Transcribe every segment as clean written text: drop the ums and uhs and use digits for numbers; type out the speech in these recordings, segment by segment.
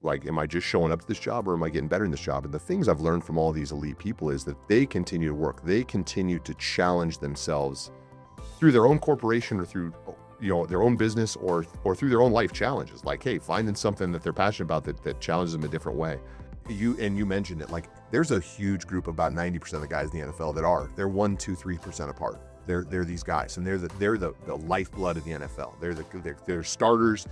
Like, am I just showing up to this job or am I getting better in this job? And the things I've learned from all these elite people is that they continue to work. They continue to challenge themselves through their own corporation or through, their own business or through their own life challenges. Like, hey, finding something that they're passionate about that challenges them a different way. You mentioned it, like there's a huge group, about 90% of the guys in the NFL they're 1%, 2%, 3% apart. They're these guys, and they're the lifeblood of the NFL. They're starters.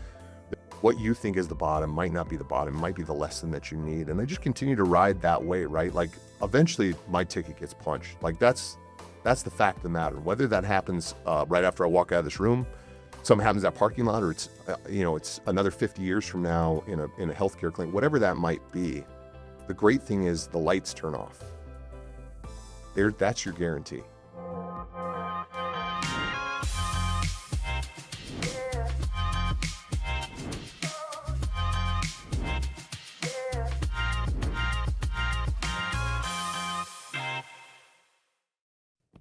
What you think is the bottom might not be the bottom, it might be the lesson that you need. And they just continue to ride that way, right? Like eventually my ticket gets punched. Like that's the fact of the matter. Whether that happens right after I walk out of this room, something happens at that parking lot, or it's it's another 50 years from now in a healthcare clinic, whatever that might be. The great thing is the lights turn off. That's your guarantee.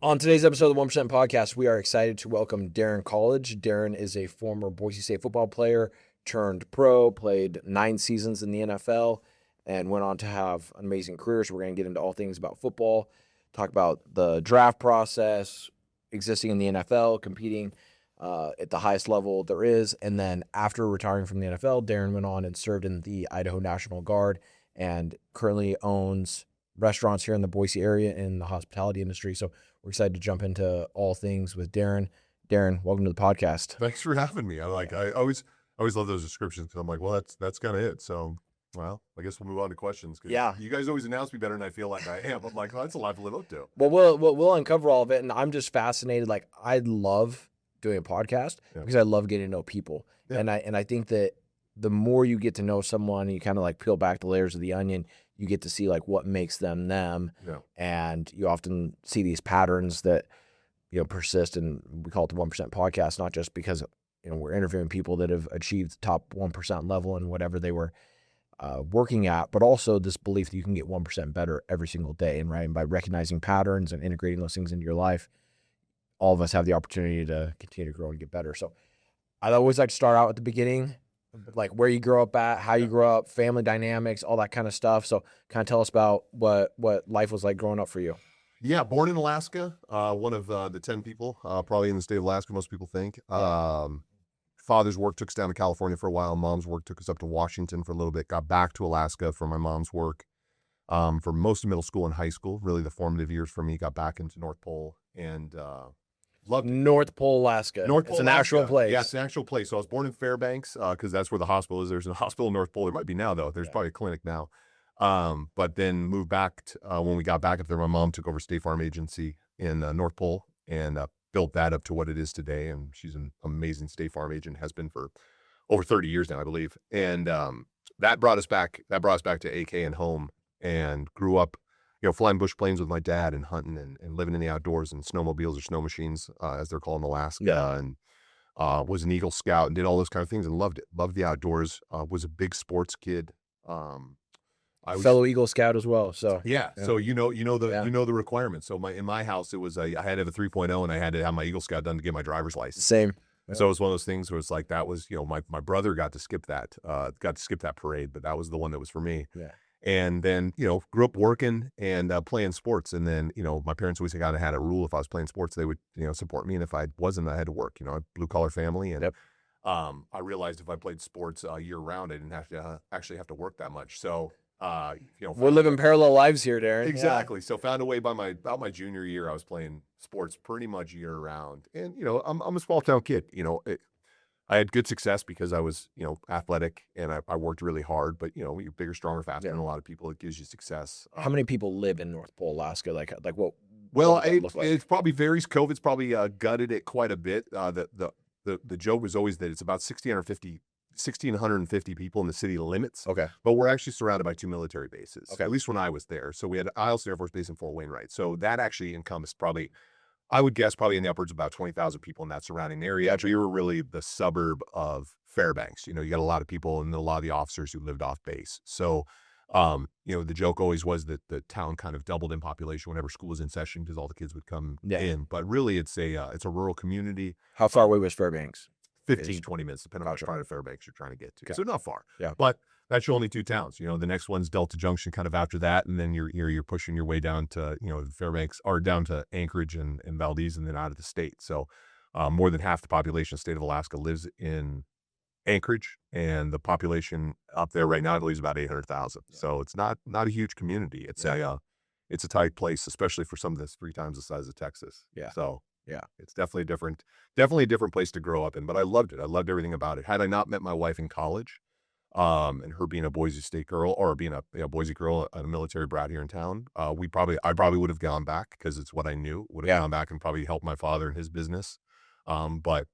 On today's episode of the 1% Podcast, we are excited to welcome Daryn Colledge. Daryn is a former Boise State football player, turned pro, played 9 seasons in the NFL, and went on to have an amazing career. So we're going to get into all things about football, talk about the draft process, existing in the NFL, competing at the highest level there is. And then after retiring from the NFL, Daryn went on and served in the Idaho National Guard and currently owns restaurants here in the Boise area in the hospitality industry. So we're excited to jump into all things with Daryn. Daryn, welcome to the podcast. Thanks for having me. I always love those descriptions because I'm like, well, that's kind of it. So, well, I guess we'll move on to questions. Yeah. You guys always announce me better than I feel like I am. I'm like, oh, that's a lot to live up to. Well, we'll uncover all of it. And I'm just fascinated. Like, I love doing a podcast because I love getting to know people. Yeah. And I think that the more you get to know someone, you kind of like peel back the layers of the onion, you get to see like what makes them them. Yeah. And you often see these patterns that, persist. And we call it the 1% Podcast, not just because, we're interviewing people that have achieved the top 1% level in whatever they were working at, but also this belief that you can get 1% better every single day. And right. And by recognizing patterns and integrating those things into your life, all of us have the opportunity to continue to grow and get better. So I'd always like to start out at the beginning, like where you grew up at, how you grew up, family dynamics, all that kind of stuff. So kind of tell us about what life was like growing up for you. Yeah, born in Alaska, one of the 10 people, probably in the state of Alaska, most people think. Father's work took us down to California for a while. Mom's work took us up to Washington for a little bit. Got back to Alaska for my mom's work for most of middle school and high school. Really the formative years for me. Got back into North Pole and loved North Pole, Alaska. North Pole, it's an Alaska. actual place. Yeah, it's an actual place. So I was born in Fairbanks because that's where the hospital is. There's a hospital in North Pole. There might be now, though. There's probably a clinic now. But then moved back when we got back up there. My mom took over State Farm Agency in North Pole and built that up to what it is today. And she's an amazing State Farm agent, has been for over 30 years now, I believe. And that brought us back to AK and home, and grew up, flying bush planes with my dad and hunting and living in the outdoors and snowmobiles or snow machines, as they're called in Alaska. Yeah. And was an Eagle Scout and did all those kind of things and loved it. Loved the outdoors. Was a big sports kid. I was fellow Eagle Scout as well. So yeah. So you know the requirements. So in my house it was I had to have a 3.0 and I had to have my Eagle Scout done to get my driver's license. Same. Yeah. So it was one of those things where it's like that was my brother got to skip that parade, but that was the one that was for me. Yeah. And then grew up working and playing sports, and then my parents always kind of had a rule: if I was playing sports, they would support me, and if I wasn't, I had to work. Blue collar family, and I realized if I played sports year round, I didn't have to actually have to work that much. So. We're living parallel lives here, Daryn. Exactly. Yeah. So found a way about my junior year, I was playing sports pretty much year round. And, I'm a small town kid, I had good success because I was, athletic and I worked really hard, but you're bigger, stronger, faster than a lot of people. It gives you success. How many people live in North Pole, Alaska? Like what? Well, it probably varies. COVID's probably gutted it quite a bit. The joke was always that it's about 1,650 people in the city limits. Okay. But we're actually surrounded by 2 military bases. Okay. At least when I was there. So we had Eielson Air Force Base in Fort Wainwright. So that actually encompassed probably, I would guess, probably in the upwards of about 20,000 people in that surrounding area. Actually, we were really the suburb of Fairbanks. You got a lot of people and a lot of the officers who lived off base. So, the joke always was that the town kind of doubled in population whenever school was in session because all the kids would come in. But really, it's a rural community. How far away was Fairbanks? 15, 20 minutes, depending on which part of Fairbanks you're trying to get to. Okay. So not far. Yeah. But That's your only two towns. You know, the next one's Delta Junction kind of after that. And then you're pushing your way down to, you know, Fairbanks or down to Anchorage and Valdez and then out of the state. So more than half the population of the state of Alaska lives in Anchorage, and the population up there right now, I believe, is about 800,000. So it's not a huge community. It's a tight place, especially for something that's 3 times the size of Texas. Yeah. So yeah, it's definitely a different place to grow up in, but I loved it. I loved everything about it. Had I not met my wife in college, and her being a Boise State girl or being a Boise girl, a military brat here in town, I probably would have gone back because it's what I knew. Would have gone back and probably helped my father in his business. But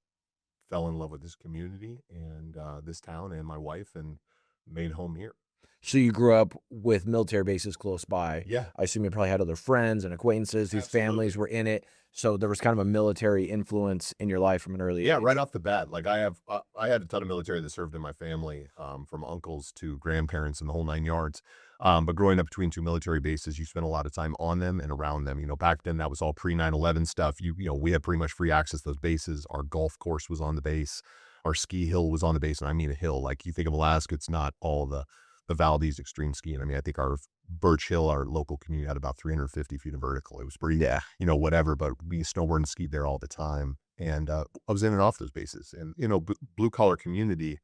fell in love with this community and this town and my wife and made home here. So you grew up with military bases close by. Yeah. I assume you probably had other friends and acquaintances whose families were in it. So there was kind of a military influence in your life from an early age. Yeah, right off the bat. Like I had a ton of military that served in my family, from uncles to grandparents and the whole 9 yards. But growing up between 2 military bases, you spent a lot of time on them and around them. You know, back then that was all pre 9/11 stuff. You know, we had pretty much free access to those bases. Our golf course was on the base. Our ski hill was on the base. And I mean a hill. Like you think of Alaska, it's not all the Valdez extreme skiing. I mean, I think our Birch Hill, our local community, had about 350 feet of vertical. It was pretty, you know, whatever, but we snowboard and skied there all the time. And I was in and off those bases. And, you know, blue collar community,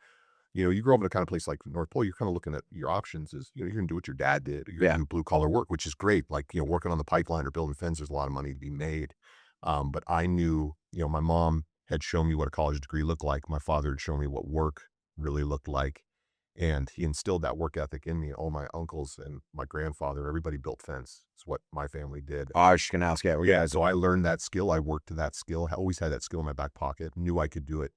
you know, you grow up in a kind of place like North Pole, you're kind of looking at your options as, you know, you're going to do what your dad did. You're going to do blue collar work, which is great. Like, you know, working on the pipeline or building fence, there's a lot of money to be made. But I knew, you know, my mom had shown me what a college degree looked like. My father had shown me what work really looked like. And he instilled that work ethic in me. All my uncles and my grandfather, everybody built fence. It's what my family did. I was just going to ask, so I learned that skill. I worked to that skill. I always had that skill in my back pocket, knew I could do it.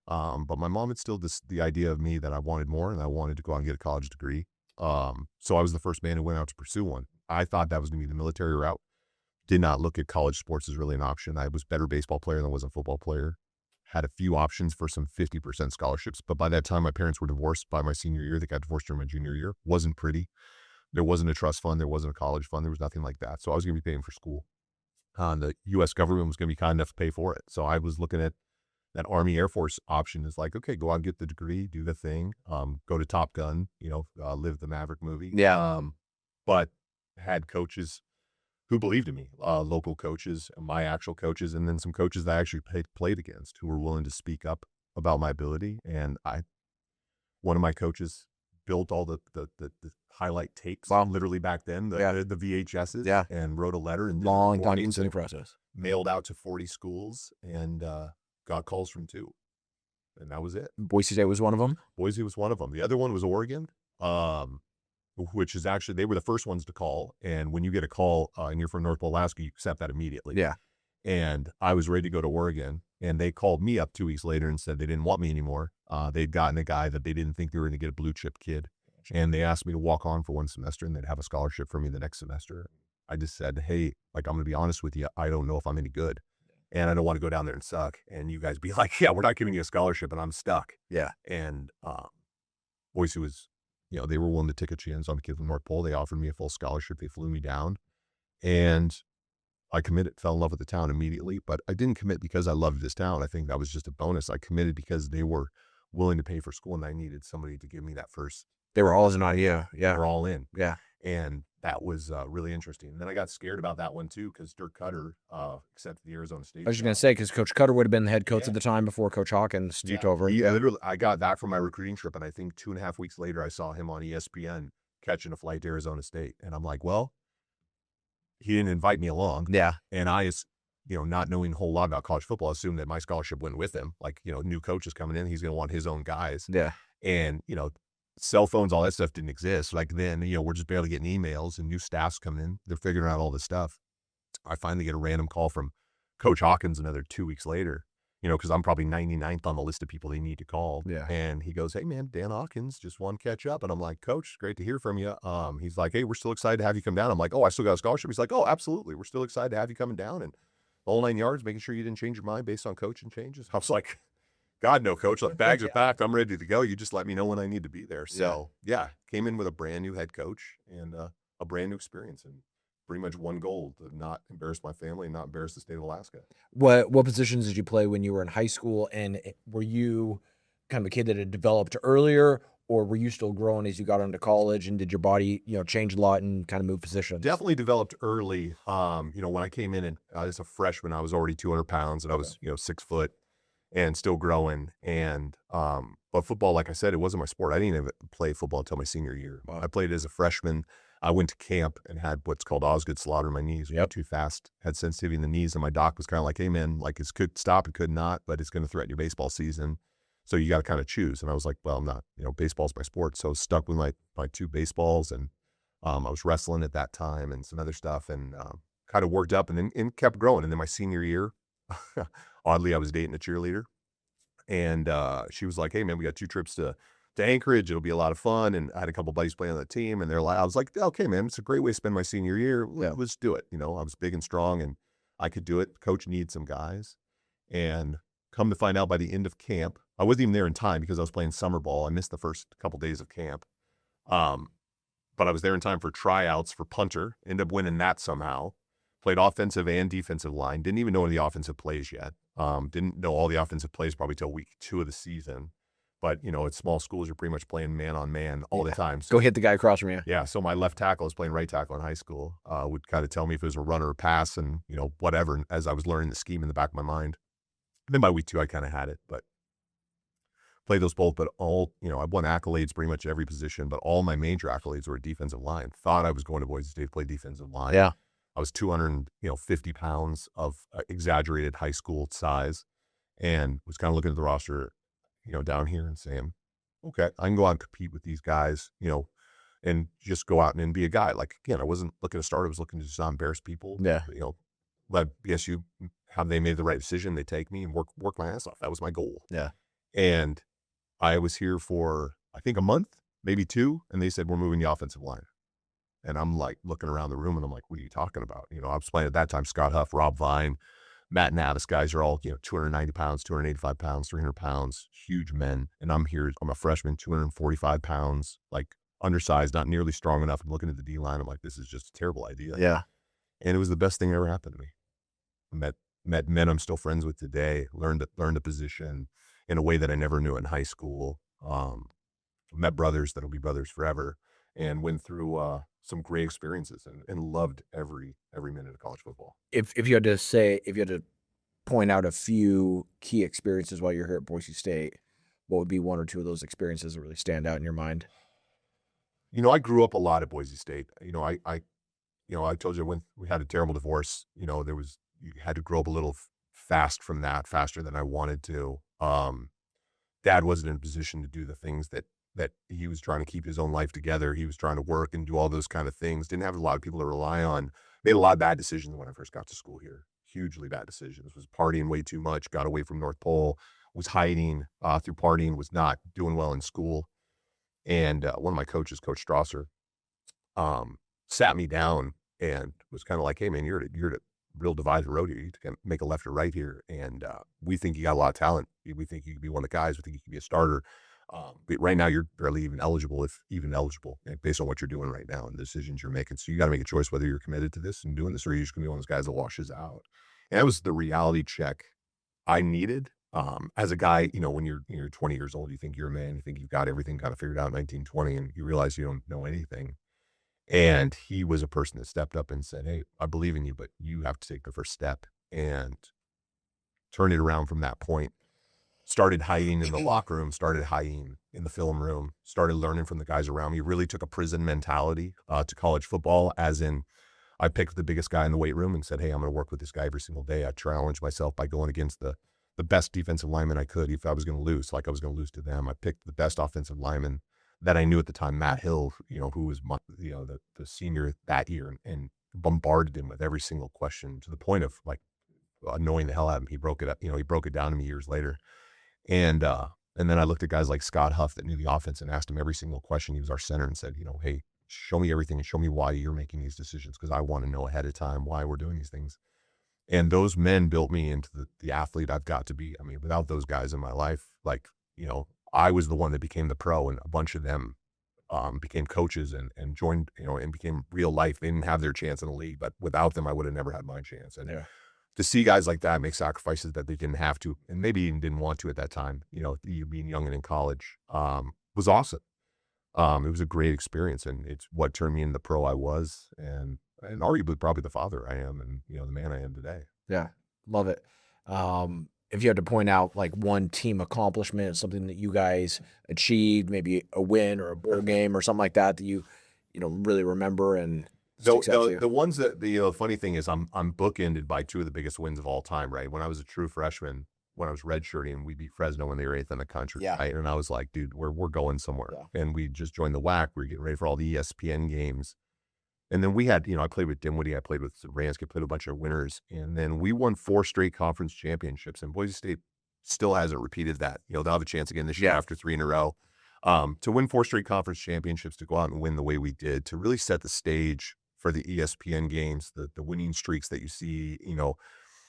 But my mom instilled the idea of me that I wanted more and I wanted to go out and get a college degree. So I was the first man who went out to pursue one. I thought that was going to be the military route. Did not look at college sports as really an option. I was a better baseball player than I was a football player. Had a few options for some 50% scholarships, but by that time my parents were divorced by my senior year. They got divorced during my junior year. Wasn't pretty. There wasn't a trust fund. There wasn't a college fund. There was nothing like that. So I was going to be paying for school. The U.S. government was going to be kind enough to pay for it. So I was looking at that Army Air Force option is like, okay, go out and get the degree, do the thing, go to Top Gun, you know, live the Maverick movie. Yeah. But had coaches who believed in me, local coaches, my actual coaches, and then some coaches that I actually played against who were willing to speak up about my ability. And one of my coaches built all the highlight tapes, literally back then, the VHSs, and wrote a letter and long time-consuming process. Mailed out to 40 schools and got calls from 2. And that was it. Boise State was one of them? Boise was one of them. The other one was Oregon. Which is actually, they were the first ones to call. And when you get a call and you're from North Pole, Alaska, you accept that immediately. Yeah. And I was ready to go to Oregon. And they called me up 2 weeks later and said they didn't want me anymore. They'd gotten a guy that they didn't think they were going to get a blue chip kid. And they asked me to walk on for 1 semester and they'd have a scholarship for me the next semester. I just said, hey, like, I'm going to be honest with you. I don't know if I'm any good. And I don't want to go down there and suck. And you guys be like, yeah, we're not giving you a scholarship and I'm stuck. Yeah. And Boise was, you know, they were willing to take a chance on a kid from North Pole. They offered me a full scholarship. They flew me down and I committed, fell in love with the town immediately, but I didn't commit because I loved this town. I think that was just a bonus. I committed because they were willing to pay for school and I needed somebody to give me that first. They were all in on you. Yeah. They were all in. Yeah. And that was really interesting. And then I got scared about that one too, because Dirk Cutter accepted the Arizona State. I was just going to say, because Coach Cutter would have been the head coach at the time before Coach Hawkins took over. Literally, I got that from my recruiting trip. And I think 2.5 weeks later, I saw him on ESPN catching a flight to Arizona State. And I'm like, well, he didn't invite me along. Yeah. And I, you know, not knowing a whole lot about college football, assumed that my scholarship went with him. Like, you know, new coach is coming in. He's going to want his own guys. Yeah. And, you know, cell phones, all that stuff didn't exist. Like then, you know, we're just barely getting emails and new staff's coming in. They're figuring out all this stuff. I finally get a random call from Coach Hawkins another 2 weeks later, you know, because I'm probably 99th on the list of people they need to call. Yeah. And he goes, hey, man, Dan Hawkins, just want to catch up. And I'm like, Coach, great to hear from you. He's like, hey, we're still excited to have you come down. I'm like, oh, I still got a scholarship. He's like, oh, absolutely. We're still excited to have you coming down. And the whole 9 yards, making sure you didn't change your mind based on coaching changes. I was like, God, no, Coach. Like, bags are packed. I'm ready to go. You just let me know when I need to be there. So, yeah, came in with a brand new head coach and a brand new experience and pretty much one goal, to not embarrass my family and not embarrass the state of Alaska. What positions did you play when you were in high school? And were you kind of a kid that had developed earlier, or were you still growing as you got into college, and did your body, change a lot and kind of move positions? Definitely developed early. When I came in and as a freshman, I was already 200 pounds and I was, 6 foot and still growing. And, but football, like I said, it wasn't my sport. I didn't even play football until my senior year. Wow. I played as a freshman. I went to camp and had what's called Osgood slaughter in my knees. Yep. Too fast, had sensitivity in the knees. And my doc was kind of like, hey man, like it could stop, it could not, but it's going to threaten your baseball season. So you got to kind of choose. And I was like, well, I'm not, baseball's my sport. So stuck with my 2 baseballs, and I was wrestling at that time and some other stuff, and kind of worked up and kept growing. And then my senior year, oddly, I was dating a cheerleader, and she was like, hey man, we got 2 trips to Anchorage. It'll be a lot of fun. And I had a couple buddies playing on the team, and I was like, okay, man, it's a great way to spend my senior year. Yeah. Let's do it. I was big and strong and I could do it. Coach needs some guys. And come to find out by the end of camp, I wasn't even there in time because I was playing summer ball. I missed the first couple days of camp. But I was there in time for tryouts for punter, ended up winning that somehow. Played offensive and defensive line. Didn't even know any offensive plays yet. Didn't know all the offensive plays probably till week 2 of the season. But, at small schools, you're pretty much playing man on man all the time. So, go hit the guy across from you. Yeah. So my left tackle, I was playing right tackle in high school, would kind of tell me if it was a run or a pass and, whatever, as I was learning the scheme in the back of my mind. And then by week 2, I kind of had it, but played those both. But all, I won accolades pretty much every position, but all my major accolades were defensive line. Thought I was going to Boise State to play defensive line. Yeah. I was 250 pounds of exaggerated high school size, and was kind of looking at the roster, down here and saying, okay, I can go out and compete with these guys, and just go out and be a guy. Like, again, I wasn't looking to start. I was looking to just not embarrass people. Yeah. Let BSU, have they made the right decision? They take me and work my ass off. That was my goal. Yeah. And I was here for, I think, a month, maybe 2. And they said, we're moving the offensive line. And I'm like looking around the room and I'm like, what are you talking about? I was playing at that time, Scott Huff, Rob Vine, Matt Navis, guys are all, 290 pounds, 285 pounds, 300 pounds, huge men. And I'm here, I'm a freshman, 245 pounds, like undersized, not nearly strong enough. I'm looking at the D line. I'm like, this is just a terrible idea. Yeah. And it was the best thing that ever happened to me. I met men I'm still friends with today, learned a position in a way that I never knew in high school. Met brothers that'll be brothers forever, and went through some great experiences and loved every minute of college football. If you had to point out a few key experiences while you're here at Boise State, what would be 1 or 2 of those experiences that really stand out in your mind? I grew up a lot at Boise State. I told you when we had a terrible divorce, you had to grow up a little faster than I wanted to. Dad wasn't in a position to do the things that he was trying to keep his own life together. He was trying to work and do all those kind of things. Didn't have a lot of people to rely on. Made a lot of bad decisions when I first got to school here. Hugely bad decisions. Was partying way too much. Got away from North Pole. Was hiding through partying. Was not doing well in school. And one of my coaches, Coach Strasser, sat me down and was kind of like, hey man, you're at a real divided road here. You can make a left or right here. And we think you got a lot of talent. We think you could be one of the guys. We think you could be a starter. But right now you're barely even eligible, if even eligible, based on what you're doing right now and the decisions you're making. So you got to make a choice whether you're committed to this and doing this, or you're just going to be one of those guys that washes out. And that was the reality check I needed. As a guy, when you're 20 years old, you think you're a man, you think you've got everything kind of figured out in 1920, and you realize you don't know anything. And he was a person that stepped up and said, hey, I believe in you, but you have to take the first step, and turn it around from that point. Started hiding in the locker room, started hiding in the film room, started learning from the guys around me. Really took a prison mentality to college football, as in I picked the biggest guy in the weight room and said, hey, I'm going to work with this guy every single day. I challenged myself by going against the best defensive lineman I could if I was going to lose, like I was going to lose to them. I picked the best offensive lineman that I knew at the time, Matt Hill, who was the senior that year, and bombarded him with every single question to the point of like annoying the hell out of him. He broke it up, he broke it down to me years later. And then I looked at guys like Scott Huff that knew the offense and asked him every single question. He was our center, and said, hey, show me everything and show me why you're making these decisions, because I want to know ahead of time why we're doing these things. And those men built me into the athlete I've got to be. I mean, without those guys in my life, I was the one that became the pro, and a bunch of them became coaches and joined, and became real life. They didn't have their chance in the league, but without them, I would have never had my chance. And to see guys like that make sacrifices that they didn't have to, and maybe even didn't want to at that time, you being young and in college, was awesome. It was a great experience, and it's what turned me into the pro I was, and arguably probably the father I am, and the man I am today. Yeah, love it. If you had to point out like one team accomplishment, something that you guys achieved, maybe a win or a bowl game or something like that you really remember and sticks out to you. The ones that the funny thing is I'm bookended by two of the biggest wins of all time, right? When I was a true freshman, when I was redshirting, we beat Fresno when they were 8th in the country, Yeah. right? And I was like, dude, we're going somewhere. Yeah. And we just joined the WAC. We were getting ready for all the ESPN games. And then we had, I played with Dinwiddie, I played with Zabransky, played with a bunch of winners. And then we won 4 straight conference championships. And Boise State still hasn't repeated that. They'll have a chance again this year after 3 in a row. To win 4 straight conference championships, to go out and win the way we did, to really set the stage for the ESPN games, the winning streaks that you see,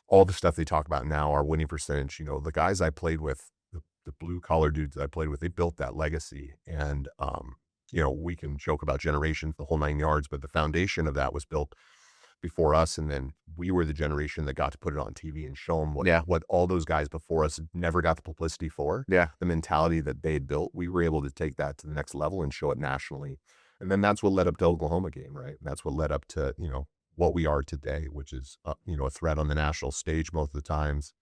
all the stuff they talk about now, our winning percentage, the guys I played with, the blue collar dudes I played with, they built that legacy. And, we can joke about generations, the whole 9 yards, but the foundation of that was built before us. And then we were the generation that got to put it on TV and show them what all those guys before us never got the publicity for. Yeah. The mentality that they had built, we were able to take that to the next level and show it nationally. And then that's what led up to Oklahoma game, right? And that's what led up to, what we are today, which is, a threat on the national stage most of the times,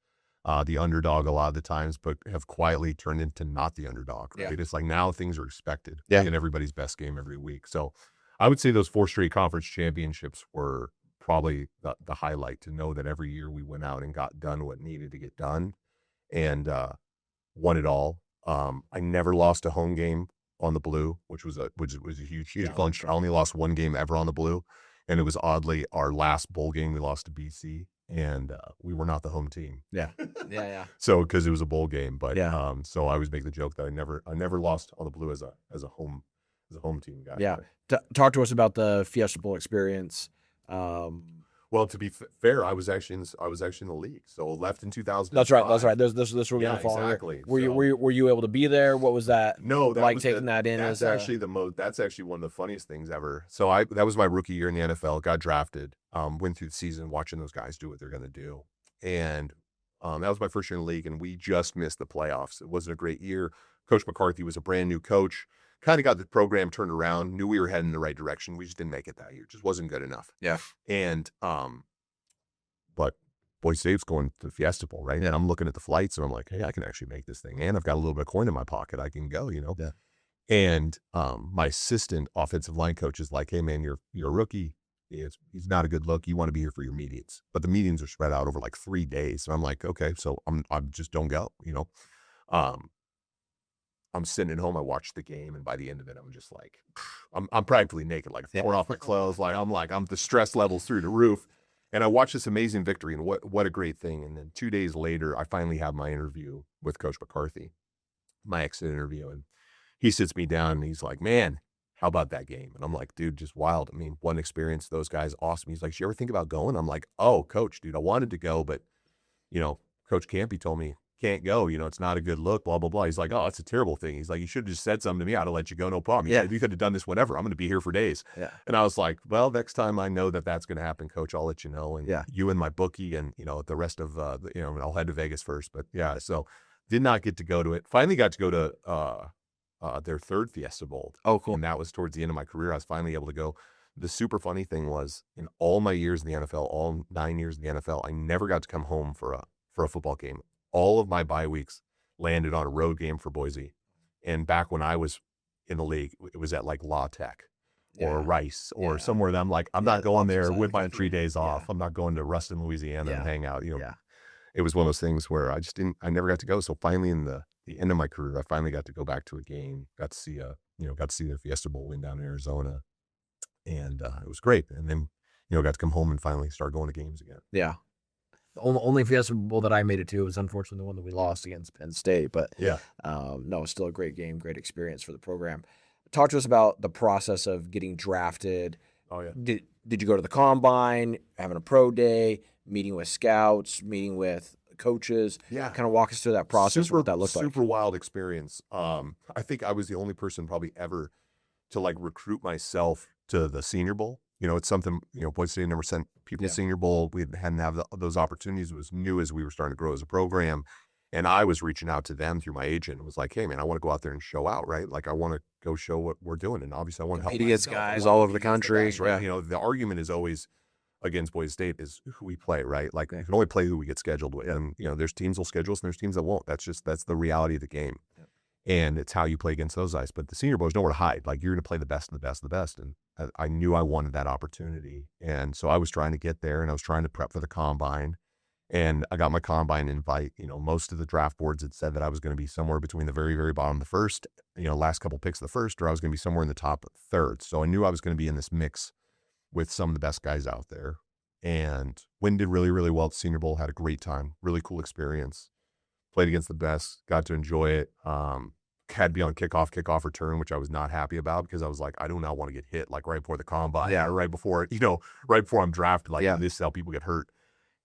the underdog a lot of the times, but have quietly turned into not the underdog, right? Yeah. It's like now things are expected in everybody's best game every week. So I would say those 4 straight conference championships were probably the highlight, to know that every year we went out and got done what needed to get done and won it all. I never lost a home game on the blue, which was a huge punch. I only lost 1 game ever on the blue. And it was oddly our last bowl game. We lost to BC, and we were not the home team. Yeah. So because it was a bowl game, but Yeah. so I always make the joke that I never lost on the blue as a home team guy. Yeah. Talk to us about the Fiesta Bowl experience. Well, to be fair, I was actually in the league. So left in 2000. That's right. This we're gonna follow. Exactly. Were you able to be there? What was that? No, that like was taking that in that's as actually that's actually one of the funniest things ever. So that was my rookie year in the NFL, got drafted, went through the season watching those guys do what they're gonna do. And that was my first year in the league, and we just missed the playoffs. It wasn't a great year. Coach McCarthy was a brand new coach, kind of got the program turned around, knew we were heading in the right direction. We just didn't make it that year. It just wasn't good enough. Yeah. And but Boise State's going to the Fiesta Bowl, right? Yeah. And I'm looking at the flights, and I'm like, hey, I can actually make this thing. And I've got a little bit of coin in my pocket. I can go, Yeah. And my assistant offensive line coach is like, hey, man, you're a rookie. He's not a good look. You want to be here for your meetings. But the meetings are spread out over like 3 days. And I'm like, okay, so I just don't go, I'm sitting at home. I watched the game, and by the end of it, I'm just like, I'm practically naked, like torn off my clothes. I'm the stress levels through the roof. And I watched this amazing victory, and what a great thing. And then 2 days later, I finally have my interview with Coach McCarthy, my exit interview. And he sits me down, and he's like, man, how about that game? And I'm like, dude, just wild. I mean, one experience, those guys, awesome. He's like, did you ever think about going? I'm like, oh, Coach, dude, I wanted to go, but, Coach Campy told me, can't go, it's not a good look, blah, blah, blah. He's like, oh, it's a terrible thing. He's like, you should have just said something to me. I'd have let you go, no problem. He said, you could have done this whenever. I'm going to be here for days. Yeah. And I was like, well, next time I know that that's going to happen, Coach, I'll let you know. And you and my bookie and, the rest of, I'll head to Vegas first. But yeah, so did not get to go to it. Finally got to go to their 3rd Fiesta Bowl. Oh, cool. And that was towards the end of my career. I was finally able to go. The super funny thing was, in all my years in the NFL, all 9 years in the NFL, I never got to come home for a football game. All of my bye weeks landed on a road game for Boise. And back when I was in the league, it was at like La Tech or Rice or somewhere that I'm like, I'm not going there with my 3 days off. I'm not going to Ruston, Louisiana and hang out. It was one of those things where I never got to go. So finally in the end of my career, I finally got to go back to a game, got to see the Fiesta Bowl win down in Arizona. And it was great. And then, got to come home and finally start going to games again. Yeah. The only Fiesta Bowl that I made it to was unfortunately the one that we lost against Penn State. But no, it's still a great game, great experience for the program. Talk to us about the process of getting drafted. Oh, yeah. Did you go to the combine, having a pro day, meeting with scouts, meeting with coaches? Yeah. Kind of walk us through that process, what that looked like. Super wild experience. I think I was the only person probably ever to like recruit myself to the Senior Bowl. It's something, Boise State never sent people to Senior Bowl. We hadn't have those opportunities. It was new as we were starting to grow as a program. And I was reaching out to them through my agent and was like, hey man, I want to go out there and show out, right? Like I want to go show what we're doing. And obviously I want to help against guys all over the country. Right? You know, the argument is always against Boise State is who we play, right? Like we can only play who we get scheduled with. And, you know, there's teams will schedule us and there's teams that won't. That's the reality of the game. Yep. And it's how you play against those guys. But the Senior Bowl is nowhere to hide. Like you're going to play the best of the best of the best. And I knew I wanted that opportunity. And so I was trying to get there and I was trying to prep for the combine. And I got my combine invite. You know, most of the draft boards had said that I was going to be somewhere between the very, very bottom of the first, you know, last couple picks of the first, or I was going to be somewhere in the top third. So I knew I was going to be in this mix with some of the best guys out there. And Wynn did really, really well at the Senior Bowl, had a great time, really cool experience, played against the best, got to enjoy it. Had to be on kickoff return, which I was not happy about because I was like, I do not want to get hit like right before the combine, or right before, you know, right before I'm drafted, like this is how people get hurt.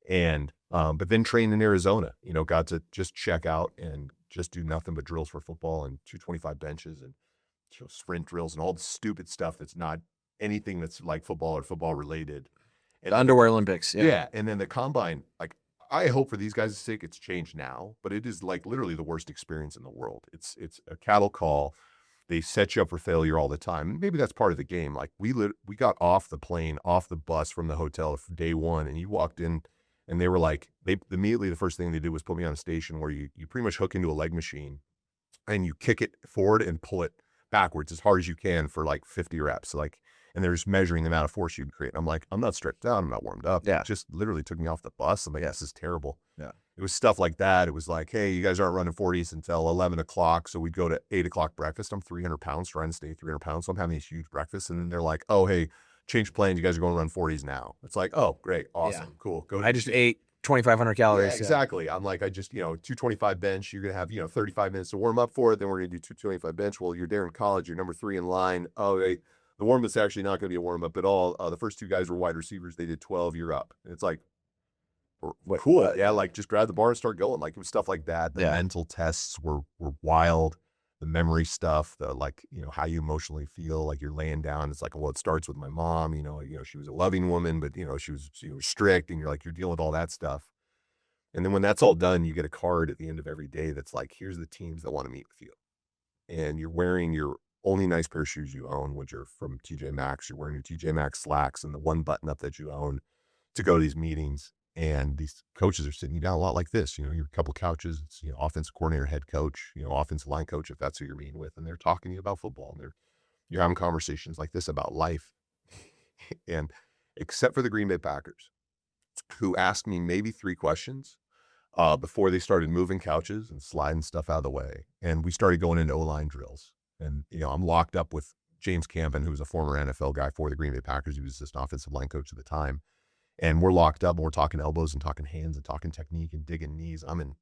And, but then trained in Arizona, you know, got to just check out and just do nothing but drills for football and 225 benches and, you know, sprint drills and all the stupid stuff that's not anything that's like football or football related. And the underwear Olympics. Yeah. And then the combine, like I hope for these guys' sake, it's changed now, but it is like literally the worst experience in the world. It's a cattle call. They set you up for failure all the time. Maybe that's part of the game. Like we got off the plane, off the bus from the hotel for day one, and you walked in and they were like, immediately the first thing they did was put me on a station where you pretty much hook into a leg machine and you kick it forward and pull it backwards as hard as you can for like 50 reps. Like, and they're just measuring the amount of force you can create. I'm like, I'm not stretched out. I'm not warmed up. Yeah. It just literally took me off the bus. I'm like, this is terrible. Yeah. It was stuff like that. It was like, hey, you guys aren't running 40s until 11 o'clock. So we'd go to 8 o'clock breakfast. I'm 300 pounds, trying to stay 300 pounds. So I'm having these huge breakfasts. And then they're like, oh, hey, change plans. You guys are going to run 40s now. It's like, oh, great. Awesome. Cool. I just ate 2,500 calories. Yeah, exactly. I'm like, 225 bench. You're going to have, 35 minutes to warm up for it. Then we're going to do 225 bench. Well, you're Daryn Colledge. You're number 3 in line. Oh, hey. The warm-up's actually not going to be a warm-up at all. The first 2 guys were wide receivers. They did 12. You're up. And it's like, cool. Yeah, like just grab the bar and start going. Like it was stuff like that. The mental tests were wild. The memory stuff, the like, how you emotionally feel. Like you're laying down. It's like, well, it starts with my mom. She was a loving woman, but she was strict, and you're dealing with all that stuff. And then when that's all done, you get a card at the end of every day that's like, here's the teams that want to meet with you, and you're wearing your only nice pair of shoes you own, which are from TJ Maxx. You're wearing your TJ Maxx slacks and the one button up that you own to go to these meetings. And these coaches are sitting you down a lot like this. You're a couple couches. It's, offensive coordinator, head coach, offensive line coach, if that's who you're meeting with. And they're talking to you about football. And you're having conversations like this about life. And except for the Green Bay Packers, who asked me maybe 3 questions before they started moving couches and sliding stuff out of the way. And we started going into O-line drills. And, I'm locked up with James Campen, who was a former NFL guy for the Green Bay Packers. He was just an offensive line coach at the time. And we're locked up and we're talking elbows and talking hands and talking technique and digging knees. I'm in,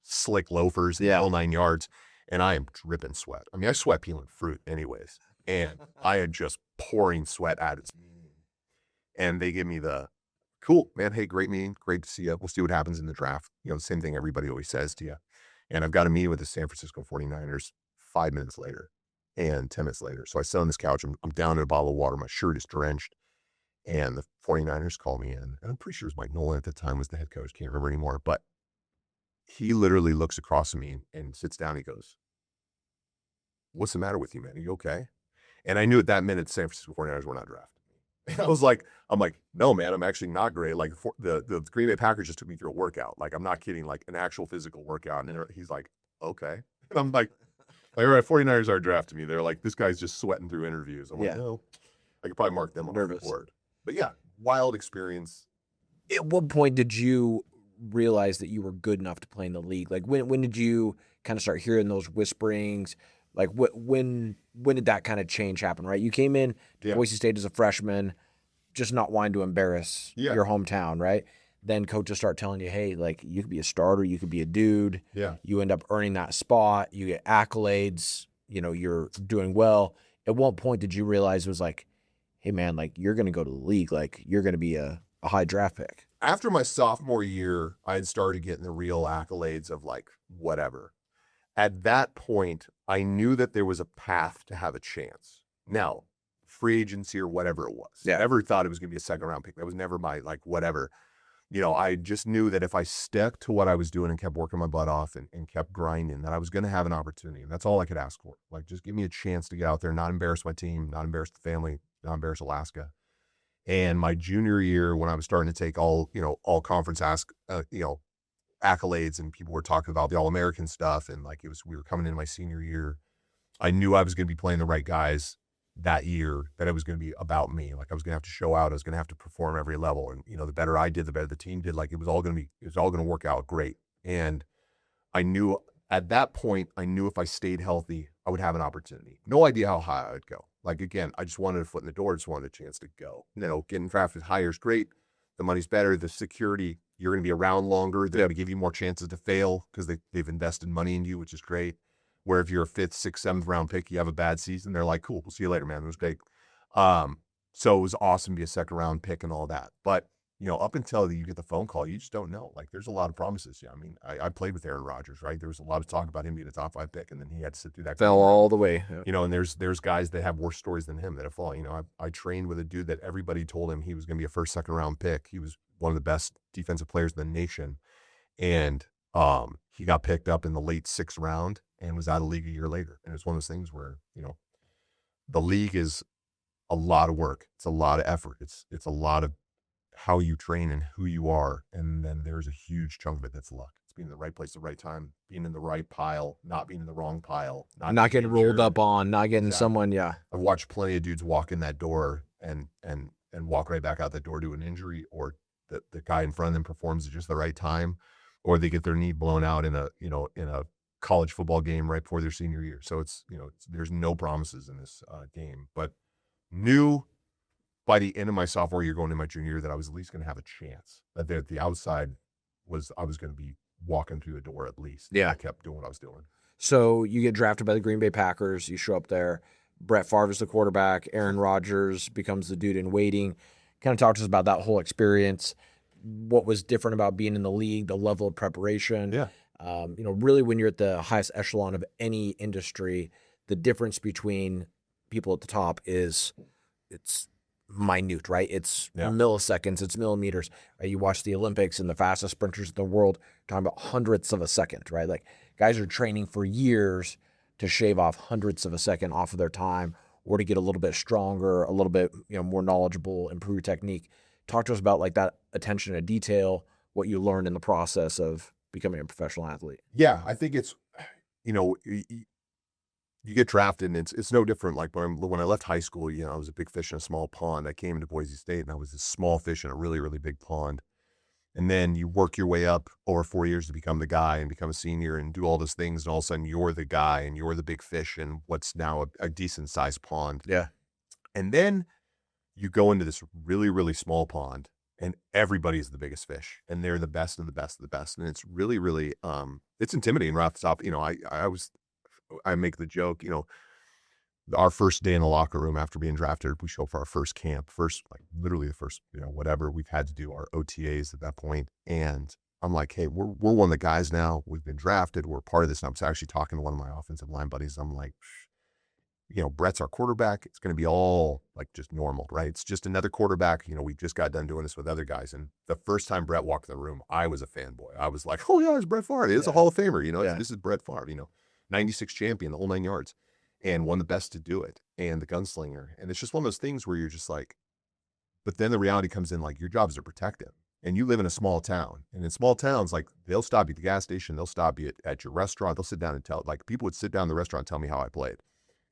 slick loafers, the whole 9 yards. And I am dripping sweat. I mean, I sweat peeling fruit anyways. And I am just pouring sweat at it. And they give me the, cool, man. Hey, great meeting. Great to see you. We'll see what happens in the draft. The same thing everybody always says to you. And I've got a meeting with the San Francisco 49ers 5 minutes later and 10 minutes later. So I sit on this couch. I'm down in a bottle of water. My shirt is drenched. And the 49ers call me in. And I'm pretty sure it was Mike Nolan at the time was the head coach. Can't remember anymore. But he literally looks across at me and sits down. He goes, what's the matter with you, man? Are you okay? And I knew at that minute, San Francisco 49ers were not drafting me. I'm like, no, man, I'm actually not great. Like the Green Bay Packers just took me through a workout. Like, I'm not kidding, like an actual physical workout. And he's like, okay. And I'm like, all right, 49ers are drafting me. They're like, this guy's just sweating through interviews. I'm like, no, I could probably mark them on the board. But yeah, wild experience. At what point did you realize that you were good enough to play in the league? Like when did you kind of start hearing those whisperings? Like when did that kind of change happen, right? You came in to Boise State as a freshman, just not wanting to embarrass your hometown, right? Then coaches start telling you, hey, like you could be a starter, you could be a dude. Yeah. You end up earning that spot, you get accolades, you're doing well. At what point did you realize it was like, hey man, like you're going to go to the league, like you're going to be a high draft pick? After my sophomore year, I had started getting the real accolades of like whatever. At that point, I knew that there was a path to have a chance. Now, free agency or whatever it was. Yeah. I never thought it was going to be a second round pick. That was never my like whatever. I just knew that if I stuck to what I was doing and kept working my butt off and kept grinding, that I was going to have an opportunity. And that's all I could ask for. Like, just give me a chance to get out there, not embarrass my team, not embarrass the family, not embarrass Alaska. And my junior year, when I was starting to take all conference accolades, and people were talking about the All-American stuff, and like we were coming into my senior year, I knew I was going to be playing the right guys that year, that it was going to be about me. Like, I was going to have to show out. I was going to have to perform every level. And, the better I did, the better the team did. Like, it was all going to work out great. And I knew at that point, if I stayed healthy, I would have an opportunity. No idea how high I would go. Like, again, I just wanted a foot in the door. Just wanted a chance to go. Getting drafted higher is great. The money's better. The security, you're going to be around longer. They're going to give you more chances to fail because they've invested money in you, which is great. Where if you're a 5th, 6th, 7th round pick, you have a bad season, they're like, cool, we'll see you later, man. It was great. So it was awesome to be a 2nd round pick and all that. But, up until you get the phone call, you just don't know. Like, there's a lot of promises. Yeah, I mean, I played with Aaron Rodgers, right? There was a lot of talk about him being a top 5 pick, and then he had to sit through that. Fell all the way. Yeah. And there's guys that have worse stories than him that have fallen. I trained with a dude that everybody told him he was going to be a 1st, 2nd round pick. He was one of the best defensive players in the nation. And he got picked up in the late 6th round and was out of the league a year later. And it's one of those things where, the league is a lot of work. It's a lot of effort. It's a lot of how you train and who you are. And then there's a huge chunk of it that's luck. It's being in the right place at the right time, being in the right pile, not being in the wrong pile. Not getting rolled up on, not getting someone, yeah. I've watched plenty of dudes walk in that door and walk right back out that door to an injury, or the guy in front of them performs at just the right time, or they get their knee blown out in a college football game right before their senior year. So there's no promises in this game, but knew by the end of my sophomore year going into my junior year that I was at least going to have a chance. That the outside I was going to be walking through the door at least. Yeah. I kept doing what I was doing. So you get drafted by the Green Bay Packers. You show up there. Brett Favre is the quarterback. Aaron Rodgers becomes the dude in waiting. Kind of talk to us about that whole experience. What was different about being in the league, the level of preparation. Yeah. Really when you're at the highest echelon of any industry, the difference between people at the top it's minute, right? It's milliseconds, it's millimeters. Right? You watch the Olympics and the fastest sprinters in the world, talking about hundredths of a second, right? Like, guys are training for years to shave off hundredths of a second off of their time, or to get a little bit stronger, a little bit more knowledgeable, improve your technique. Talk to us about like that attention to detail, what you learned in the process of becoming a professional athlete. Yeah, I think it's, you get drafted, and it's no different. Like when I left high school, I was a big fish in a small pond. I came into Boise State, and I was a small fish in a really, really big pond. And then you work your way up over 4 years to become the guy and become a senior and do all those things. And all of a sudden you're the guy and you're the big fish in what's now a decent sized pond. Yeah. And then you go into this really, really small pond, and everybody's the biggest fish, and they're the best of the best of the best. And it's really, really, it's intimidating right off the top. I make the joke, our first day in the locker room after being drafted, we show up for our first camp, literally the first, whatever we've had to do, our OTAs at that point. And I'm like, hey, we're one of the guys now. We've been drafted. We're part of this. And I was actually talking to one of my offensive line buddies. I'm like, Brett's our quarterback. It's going to be all like just normal, right? It's just another quarterback. We just got done doing this with other guys. And the first time Brett walked in the room, I was a fanboy. I was like, oh yeah, it's Brett Favre. It's a Hall of Famer. This is Brett Favre, 96 champion, the whole 9 yards, and one of the best to do it, and the gunslinger. And it's just one of those things where you're just like, but then the reality comes in, like, your job is to protect him. And you live in a small town, and in small towns, like, they'll stop you at the gas station, they'll stop you at your restaurant, they'll sit down and people would sit down in the restaurant and tell me how I played.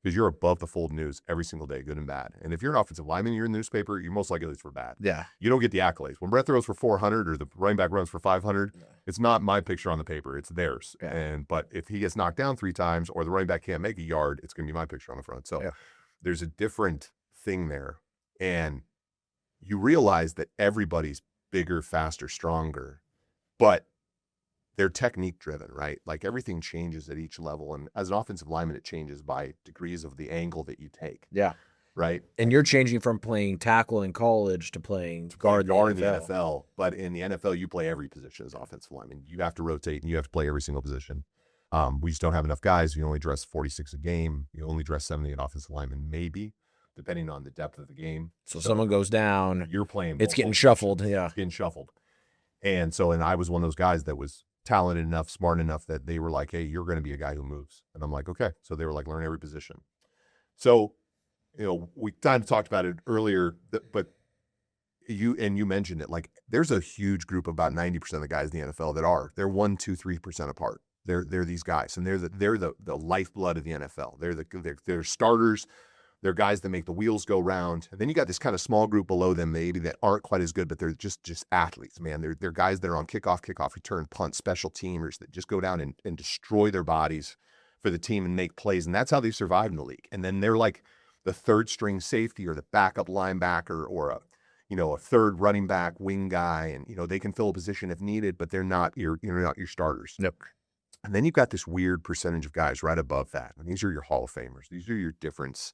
Because you're above the fold news every single day, good and bad. And if you're an offensive lineman, you're in the newspaper, you're most likely it's for bad. Yeah. You don't get the accolades. When Brett throws for 400 or the running back runs for 500, it's not my picture on the paper, it's theirs. Yeah. But if he gets knocked down 3 times or the running back can't make a yard, it's going to be my picture on the front. So there's a different thing there. And you realize that everybody's bigger, faster, stronger, but they're technique driven, right? Like, everything changes at each level. And as an offensive lineman, it changes by degrees of the angle that you take. Yeah. Right. And you're changing from playing tackle in college to playing guard in the NFL. But in the NFL, you play every position as offensive lineman. You have to rotate and you have to play every single position. We just don't have enough guys. You only dress 46 a game. You only dress 70 at offensive lineman, maybe, depending on the depth of the game. So someone goes down. You're playing. It's getting shuffled. Yeah. Getting shuffled. And I was one of those guys that was talented enough, smart enough that they were like, hey, you're going to be a guy who moves. And I'm like, okay. So they were like, learn every position. So, we kind of talked about it earlier, but you mentioned it, like there's a huge group of about 90% of the guys in the NFL they're 1%, 2%, 3% apart. They're these guys, and they're the lifeblood of the NFL. They're starters. They're guys that make the wheels go round. And then you got this kind of small group below them, maybe that aren't quite as good, but they're just athletes, man. They're guys that are on kickoff return, punt, special teamers that just go down and destroy their bodies for the team and make plays. And that's how they survive in the league. And then they're like the third string safety or the backup linebacker or a third running back, wing guy, and they can fill a position if needed, but they're not your starters. Nope. And then you've got this weird percentage of guys right above that. And these are your Hall of Famers. These are your difference.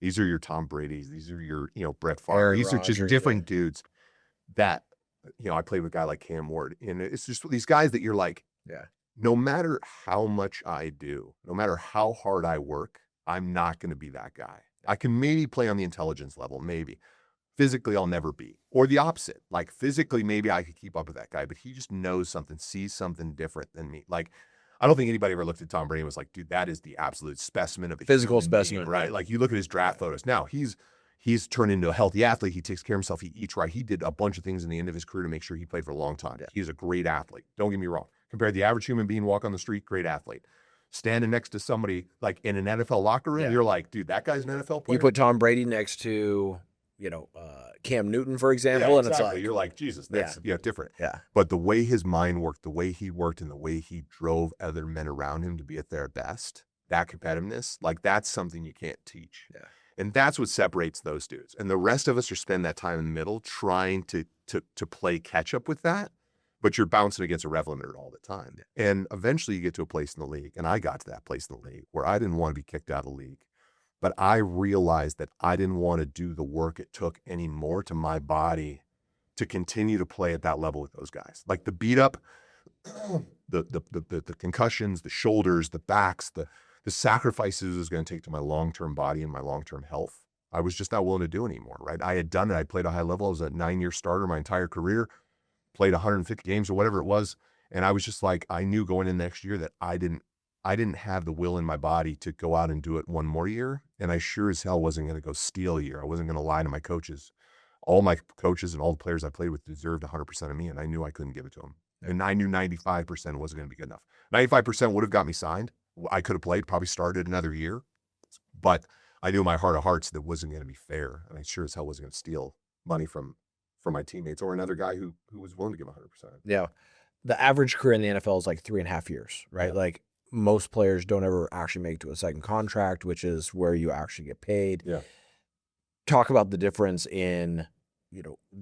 These are your Tom Brady's. These are your Brett Favre. Aaron These are just Rodgers, different dudes that I played with a guy like Kam Wheeler, and it's just these guys that you're like, yeah. No matter how much I do, no matter how hard I work, I'm not going to be that guy. I can maybe play on the intelligence level, maybe. Physically, I'll never be. Or the opposite. Like physically, maybe I could keep up with that guy, but he just knows something, sees something different than me. Like, I don't think anybody ever looked at Tom Brady and was like, dude, that is the absolute specimen of a physical human being, specimen, right? Like you look at his draft photos. Now he's turned into a healthy athlete. He takes care of himself. He eats right. He did a bunch of things in the end of his career to make sure he played for a long time. Yeah. He's a great athlete. Don't get me wrong. Compared to the average human being walk on the street, great athlete. Standing next to somebody like in an NFL locker room, you're like, dude, that guy's an NFL player. You put Tom Brady next to, Cam Newton, for example, and exactly. it's like you're like, Jesus, that's different. Yeah. But the way his mind worked, the way he worked, and the way he drove other men around him to be at their best, that competitiveness, like that's something you can't teach. Yeah. And that's what separates those dudes. And the rest of us are spending that time in the middle trying to play catch up with that, but you're bouncing against a rev limiter all the time. And eventually you get to a place in the league, and I got to that place in the league where I didn't want to be kicked out of the league. But I realized that I didn't want to do the work it took anymore to my body to continue to play at that level with those guys. Like the beat up, the concussions, the shoulders, the backs, the sacrifices it was going to take to my long-term body and my long-term health. I was just not willing to do anymore, right? I had done it. I played a high level. I was a 9-year starter my entire career, played 150 games or whatever it was. And I was just like, I knew going in next year that I didn't have the will in my body to go out and do it one more year. And I sure as hell wasn't going to go steal a year. I wasn't going to lie to my coaches. All my coaches and all the players I played with deserved 100% of me, and I knew I couldn't give it to them. And I knew 95% wasn't going to be good enough. 95% would have got me signed. I could have played, probably started another year. But I knew in my heart of hearts that wasn't going to be fair. And I sure as hell wasn't going to steal money from my teammates or another guy who was willing to give 100%. Yeah. The average career in the NFL is like 3.5 years, right? Yeah. Like most players don't ever actually make it to a second contract, which is where you actually get paid. Yeah. Talk about the difference in,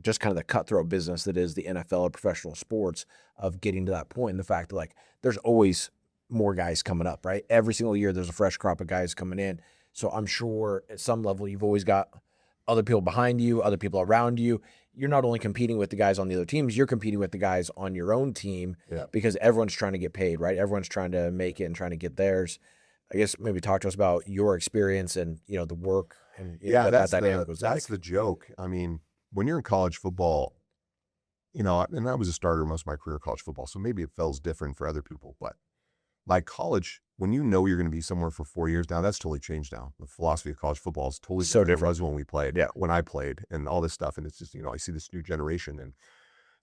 just kind of the cutthroat business that is the NFL or professional sports of getting to that point. And the fact that like, there's always more guys coming up, right? Every single year there's a fresh crop of guys coming in. So I'm sure at some level you've always got other people behind you, other people around you. You're not only competing with the guys on the other teams, you're competing with the guys on your own team because everyone's trying to get paid, right? Everyone's trying to make it and trying to get theirs. I guess maybe talk to us about your experience and, the work. And that's the joke. I mean, when you're in college football, and I was a starter most of my career in college football, so maybe it feels different for other people, but like college, when you're going to be somewhere for 4 years now, that's totally changed now. The philosophy of college football is totally so different. It was when we played, when I played and all this stuff. And it's just, I see this new generation and,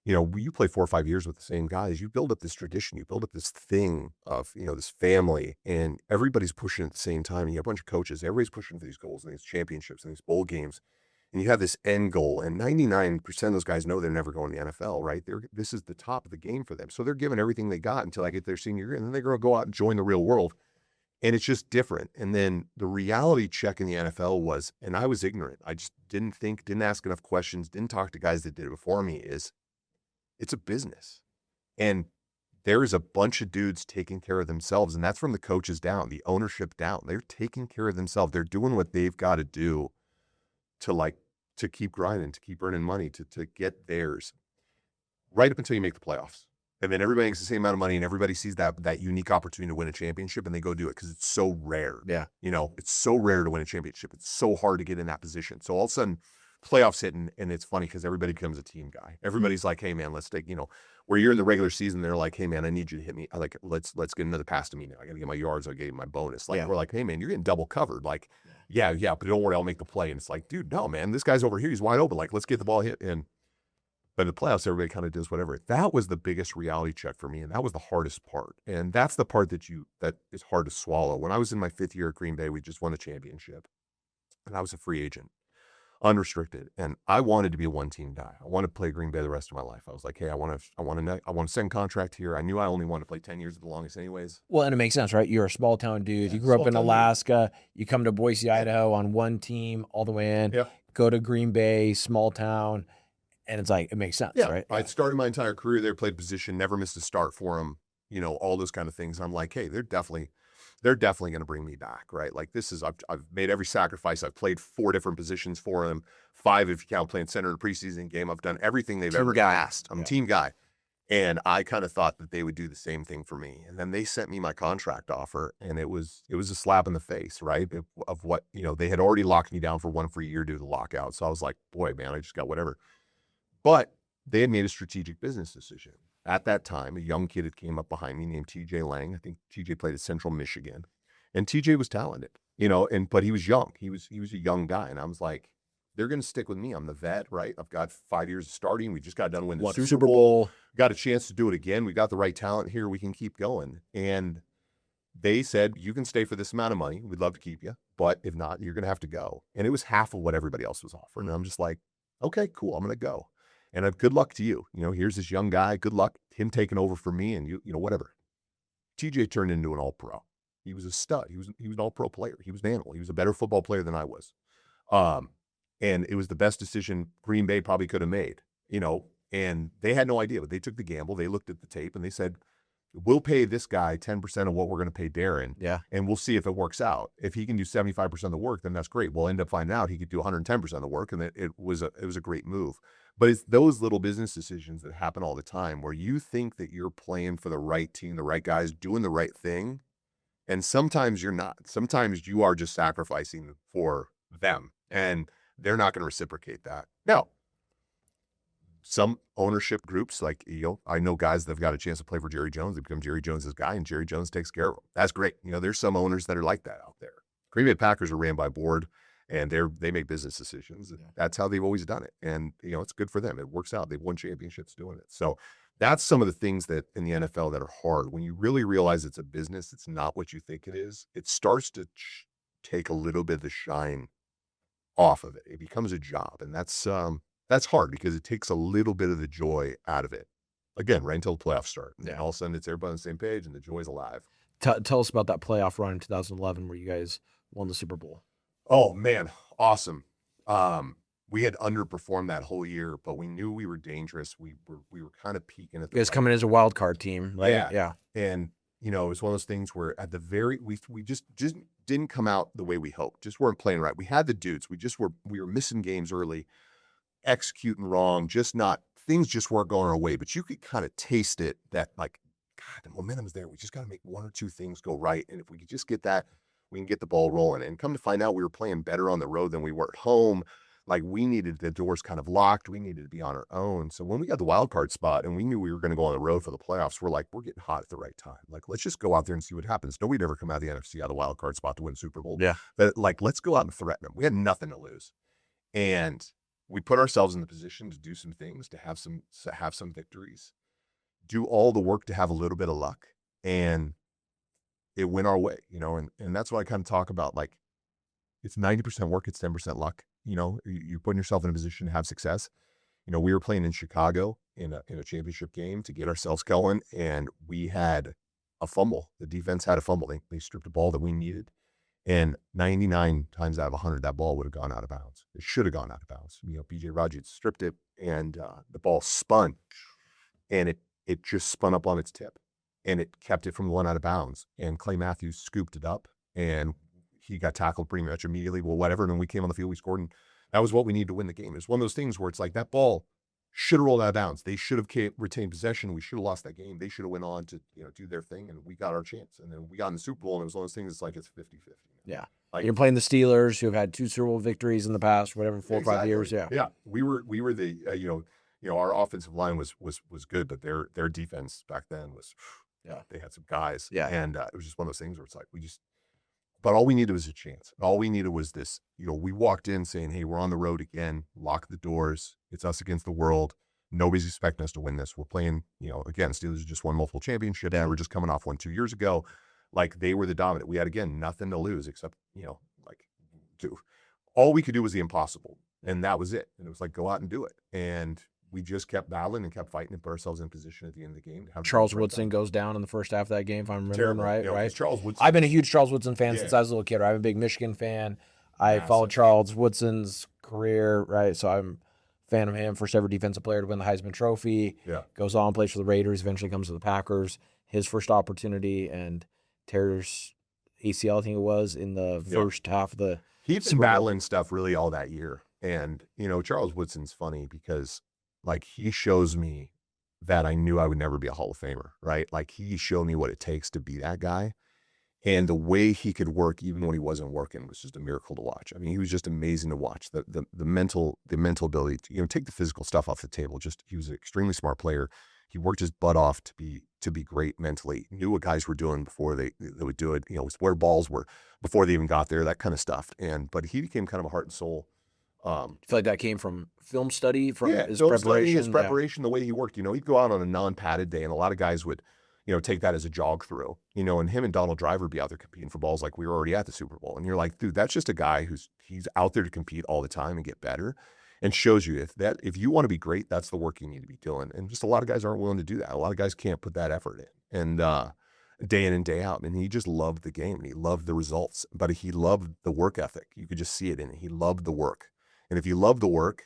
you play 4 or 5 years with the same guys, you build up this tradition, you build up this thing of, this family, and everybody's pushing at the same time. And you have a bunch of coaches, everybody's pushing for these goals and these championships and these bowl games. And you have this end goal, and 99% of those guys know they're never going to the NFL, right? This is the top of the game for them. So they're giving everything they got until I get their senior year, and then they're going to go out and join the real world. And it's just different. And then the reality check in the NFL was, and I was ignorant, I just didn't ask enough questions, didn't talk to guys that did it before me, is it's a business. And there is a bunch of dudes taking care of themselves, and that's from the coaches down, the ownership down. They're taking care of themselves. They're doing what they've got to do to keep grinding, to keep earning money, to get theirs right up until you make the playoffs. And then everybody makes the same amount of money and everybody sees that unique opportunity to win a championship and they go do it because it's so rare. Yeah. It's so rare to win a championship. It's so hard to get in that position. So all of a sudden playoffs hitting, and it's funny because everybody becomes a team guy. Everybody's like, hey man, let's take, where you're in the regular season, they're like, hey man, I need you to hit me. I like, let's get another pass to me now. I gotta get my yards, I get my bonus. Like, we're like, hey man, you're getting double covered. Like, yeah, but don't worry, I'll make the play. And it's like, dude, no man, this guy's over here, he's wide open. Like, let's get the ball hit. And but in the playoffs, everybody kind of does whatever. That was the biggest reality check for me, and that was the hardest part. And that's the part that is hard to swallow. When I was in my 5th year at Green Bay, we just won a championship, and I was a free agent, unrestricted, and I wanted to be a one-team guy. I wanted to play Green Bay the rest of my life. I was like, hey, I want a second contract here. I knew I only wanted to play 10 years at the longest anyways. Well, and it makes sense, right? You're a small town dude. You grew up in Alaska. You come to Boise, Idaho on one team all the way in. Yeah. Go to Green Bay, small town. And it's like, it makes sense, right? I started my entire career there, played position, never missed a start for them, all those kind of things. I'm like, hey, they're definitely going to bring me back, right? Like I've made every sacrifice. I've played 4 different positions for them, 5 if you count playing center in a preseason game. I've done everything they've ever asked. I'm a team guy. And I kind of thought that they would do the same thing for me. And then they sent me my contract offer, and it was a slap in the face, right? Of what, they had already locked me down for 1 free year due to the lockout. So I was like, boy, man, I just got whatever. But they had made a strategic business decision. At that time, a young kid had came up behind me named TJ Lang. I think TJ played at Central Michigan. And TJ was talented, but he was young. He was a young guy. And I was like, they're going to stick with me. I'm the vet, right? I've got 5 years of starting. We just got done winning the Super Bowl. Got a chance to do it again. We got the right talent here. We can keep going. And they said, you can stay for this amount of money. We'd love to keep you. But if not, you're going to have to go. And it was half of what everybody else was offering. And I'm just like, okay, cool. I'm going to go. And good luck to you. Here's this young guy. Good luck him taking over for me, and whatever. TJ turned into an all-pro. He was a stud. He was an all-pro player. He was an animal. He was a better football player than I was. And it was the best decision Green Bay probably could have made. And they had no idea, but they took the gamble. They looked at the tape and they said, we'll pay this guy 10% of what we're going to pay Daryn. Yeah. And we'll see if it works out. If he can do 75% of the work, then that's great. We'll end up finding out he could do 110% of the work, and it was a great move. But it's those little business decisions that happen all the time where you think that you're playing for the right team, the right guys, doing the right thing. And sometimes you're not. Sometimes you are just sacrificing for them, and they're not going to reciprocate that. Now, some ownership groups, like, I know guys that have got a chance to play for Jerry Jones. They become Jerry Jones's guy, and Jerry Jones takes care of them. That's great. There's some owners that are like that out there. Green Bay Packers are ran by board, and they make business decisions. Yeah. That's how they've always done it. And, it's good for them. It works out. They've won championships doing it. So that's some of the things that in the NFL that are hard. When you really realize it's a business, it's not what you think it is. It starts to take a little bit of the shine off of it. It becomes a job. And that's hard because it takes a little bit of the joy out of it. Again, right until the playoffs start. And all of a sudden it's everybody on the same page and the joy's alive. Tell us about that playoff run in 2011 where you guys won the Super Bowl. Oh man, awesome. We had underperformed that whole year, but we knew we were dangerous. We were kind of peaking at the You guys coming as a wild card team, right? Yeah. And it was one of those things where at the we just didn't come out the way we hoped. Just weren't playing right. We had the dudes. We were missing games early, executing wrong, things just weren't going our way. But you could kind of taste it that, like, God, the momentum's there. We just got to make 1 or 2 things go right. And if we could just get that, we can get the ball rolling. And come to find out, we were playing better on the road than we were at home. Like, we needed the doors kind of locked. We needed to be on our own. So when we got the wild card spot and we knew we were going to go on the road for the playoffs, we're like, we're getting hot at the right time. Like, let's just go out there and see what happens. Nobody'd ever come out of the NFC out of the wild card spot to win Super Bowl. Yeah. But let's go out and threaten them. We had nothing to lose. And we put ourselves in the position to do some things, to have some victories, do all the work to have a little bit of luck. And it went our way, and that's what I kind of talk about. Like, it's 90% work, it's 10% luck. You're putting yourself in a position to have success. We were playing in Chicago in a championship game to get ourselves going, and we had a fumble. The defense had a fumble. They stripped a ball that we needed, and 99 times out of 100, that ball would have gone out of bounds. It should have gone out of bounds. PJ Rogers stripped it, and the ball spun, and it just spun up on its tip. And it kept it from going out of bounds. And Clay Matthews scooped it up, and he got tackled pretty much immediately. Well, whatever. And then we came on the field, we scored, and that was what we needed to win the game. It's one of those things where it's like that ball should have rolled out of bounds. They should have retained possession. We should have lost that game. They should have went on to, do their thing, and we got our chance. And then we got in the Super Bowl, and it was one of those things. It's like it's 50-50. Yeah. Like, you're playing the Steelers, who have had 2 Super Bowl victories in the past, whatever, 4 or 5 years. Yeah. Yeah. We were the, our offensive line was good, but their defense back then was, they had some guys. Yeah. And it was just one of those things where it's like, but all we needed was a chance. All we needed was this, we walked in saying, hey, we're on the road again, lock the doors. It's us against the world. Nobody's expecting us to win this. We're playing, again, Steelers just won multiple championships. Yeah. We're just coming off one 2 years ago. Like, they were the dominant. We had, again, nothing to lose except, all we could do was the impossible. And that was it. And it was like, go out and do it. And we just kept battling and kept fighting and put ourselves in position at the end of the game. Charles Woodson goes down in the first half of that game, if I'm remembering right. Right. Charles Woodson. I've been a huge Charles Woodson fan since I was a little kid. Right? I'm a big Michigan fan. I followed Charles Woodson's career, right? So I'm a fan of him. First ever defensive player to win the Heisman Trophy. Yeah. Goes on, plays for the Raiders, eventually comes to the Packers. His first opportunity, and tears ACL, I think it was, in the first half of the He's been battling stuff really all that year. And, Charles Woodson's funny because, like, he shows me that I knew I would never be a Hall of Famer, right? Like, he showed me what it takes to be that guy. And the way he could work even when he wasn't working was just a miracle to watch. I mean, he was just amazing to watch. The mental ability to, take the physical stuff off the table. He was an extremely smart player. He worked his butt off to be great mentally. Knew what guys were doing before they would do it. Where balls were before they even got there, that kind of stuff. But he became kind of a heart and soul. I feel like that came from film study, from his preparation, the way he worked. He'd go out on a non-padded day, and a lot of guys would, take that as a jog through. And him and Donald Driver be out there competing for balls like we were already at the Super Bowl. And you're like, dude, that's just a guy he's out there to compete all the time and get better. And shows you if you want to be great, that's the work you need to be doing. And just a lot of guys aren't willing to do that. A lot of guys can't put that effort in. And day in and day out. And he just loved the game, and he loved the results, but he loved the work ethic. You could just see it in it. He loved the work. And if you love the work,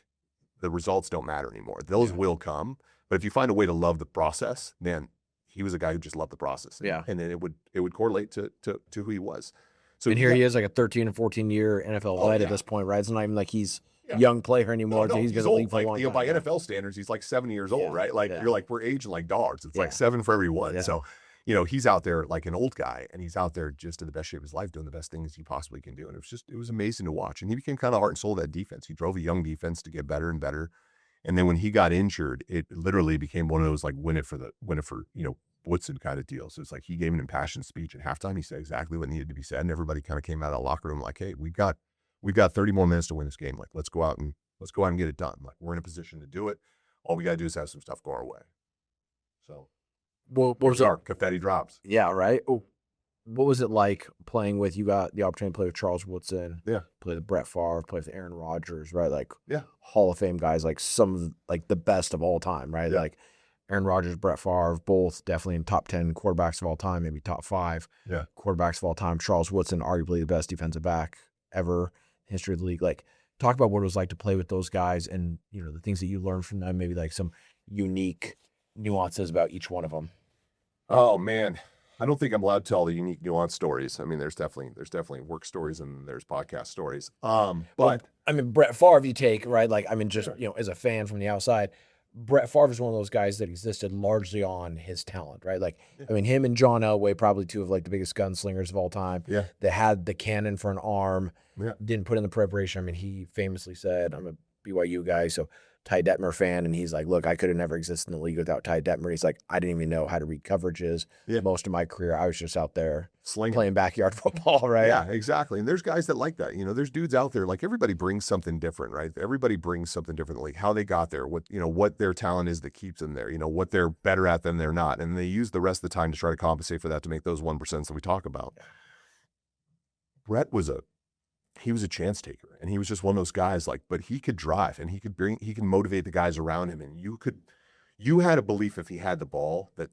the results don't matter anymore. Those will come. But if you find a way to love the process, then he was a guy who just loved the process. Yeah. And then it would correlate to who he was. So and here he is, like a 13 and 14 year NFL vet at this point, right? It's not even like he's young player anymore. No, he's been in the league for a long time. By NFL standards, he's like 70 years old, right? Like you're like, we're aging like dogs. It's like 7 for every 1. So, he's out there like an old guy, and he's out there just in the best shape of his life, doing the best things he possibly can do. And it was amazing to watch. And he became kind of heart and soul of that defense. He drove a young defense to get better and better. And then when he got injured, it literally became one of those like win it for Woodson kind of deals. So it's like he gave an impassioned speech at halftime. He said exactly what needed to be said, and everybody kind of came out of the locker room like, "Hey, we've got 30 more minutes to win this game. Like, let's go out and get it done. Like, we're in a position to do it. All we got to do is have some stuff go our way." So, what was our confetti drops? Yeah, right. Oh, what was it like playing with? You got the opportunity to play with Charles Woodson. Yeah. Play with Brett Favre. Play with Aaron Rodgers. Right. Like Hall of Fame guys. Like some of like the best of all time. Right. Yeah. Like Aaron Rodgers, Brett Favre, both definitely in top 10 quarterbacks of all time, maybe top 5 quarterbacks of all time. Charles Woodson, arguably the best defensive back ever in history of the league. Like, talk about what it was like to play with those guys, and the things that you learned from them. Maybe like some unique nuances about each one of them. Oh man, I don't think I'm allowed to tell the unique nuanced stories. I mean, there's definitely work stories and there's podcast stories. But I mean, Brett Favre, you take, right? Like, I mean, just, as a fan from the outside, Brett Favre is one of those guys that existed largely on his talent, right? Like, I mean, him and John Elway, probably 2 of like the biggest gunslingers of all time. Yeah. They had the cannon for an arm. Yeah. Didn't put in the preparation. I mean, he famously said, "I'm a BYU guy, so Ty Detmer fan," and he's like, "Look, I could have never existed in the league without Ty Detmer." He's like, "I didn't even know how to read coverages. Most of my career, I was just out there playing backyard football," right? Yeah, exactly. And there's guys that like that. There's dudes out there, like, everybody brings something different, right? Everybody brings something different, like how they got there, what their talent is that keeps them there, what they're better at than they're not. And they use the rest of the time to try to compensate for that, to make those 1% that we talk about. Yeah. Brett was a chance taker, and he was just one of those guys, like, but he could drive, and he could motivate the guys around him. And you had a belief, if he had the ball, that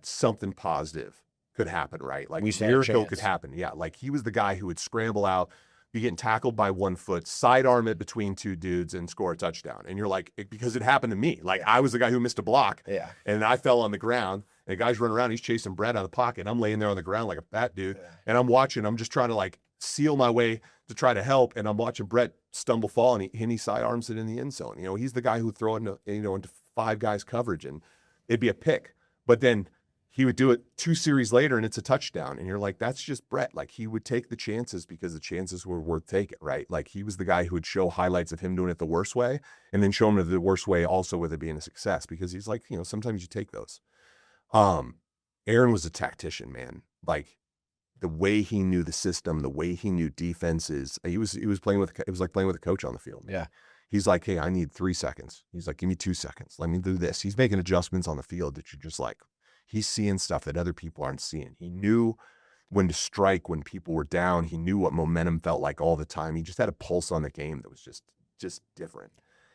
something positive could happen, right? Like, miracle could happen. Yeah. Like, he was the guy who would scramble out, be getting tackled by 1 foot, sidearm it between 2 dudes and score a touchdown. And you're like, because it happened to me. Like, I was the guy who missed a block and I fell on the ground, and the guy's running around, he's chasing Brett out of the pocket. I'm laying there on the ground like a fat dude, and I'm watching, I'm just trying to like seal my way, to try to help, and I'm watching Brett stumble, fall, and he sidearms it in the end zone. You know, he's the guy who'd throw it into 5 guys coverage, and it'd be a pick. But then he would do it 2 series later, and it's a touchdown. And you're like, that's just Brett. Like, he would take the chances because the chances were worth taking, right? Like, he was the guy who would show highlights of him doing it the worst way, and then show him the worst way also with it being a success, because he's like, you know, sometimes you take those. Aaron was a tactician, man. Like, the way he knew the system, the way he knew defenses, it was like playing with a coach on the field. Yeah. He's like, hey, I need 3 seconds. He's like, give me 2 seconds. Let me do this. He's making adjustments on the field that you're just like, he's seeing stuff that other people aren't seeing. He knew when to strike when people were down. He knew what momentum felt like all the time. He just had a pulse on the game that was just different.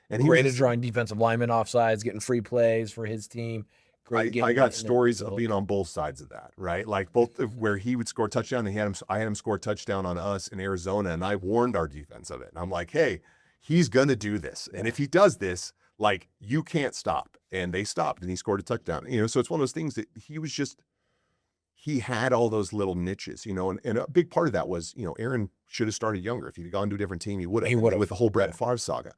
And he great at drawing defensive linemen offsides, getting free plays for his team. I got stories of being on both sides of that, right? Like both where he would score a touchdown, and I had him score a touchdown on us in Arizona, and I warned our defense of it. And I'm like, hey, he's gonna do this, and if he does this, like, you can't stop. And they stopped, and he scored a touchdown. You know, so it's one of those things that he had all those little niches, you know, and a big part of that was, you know, Aaron should have started younger. If he'd gone to a different team, he would have with the whole Brett Favre saga.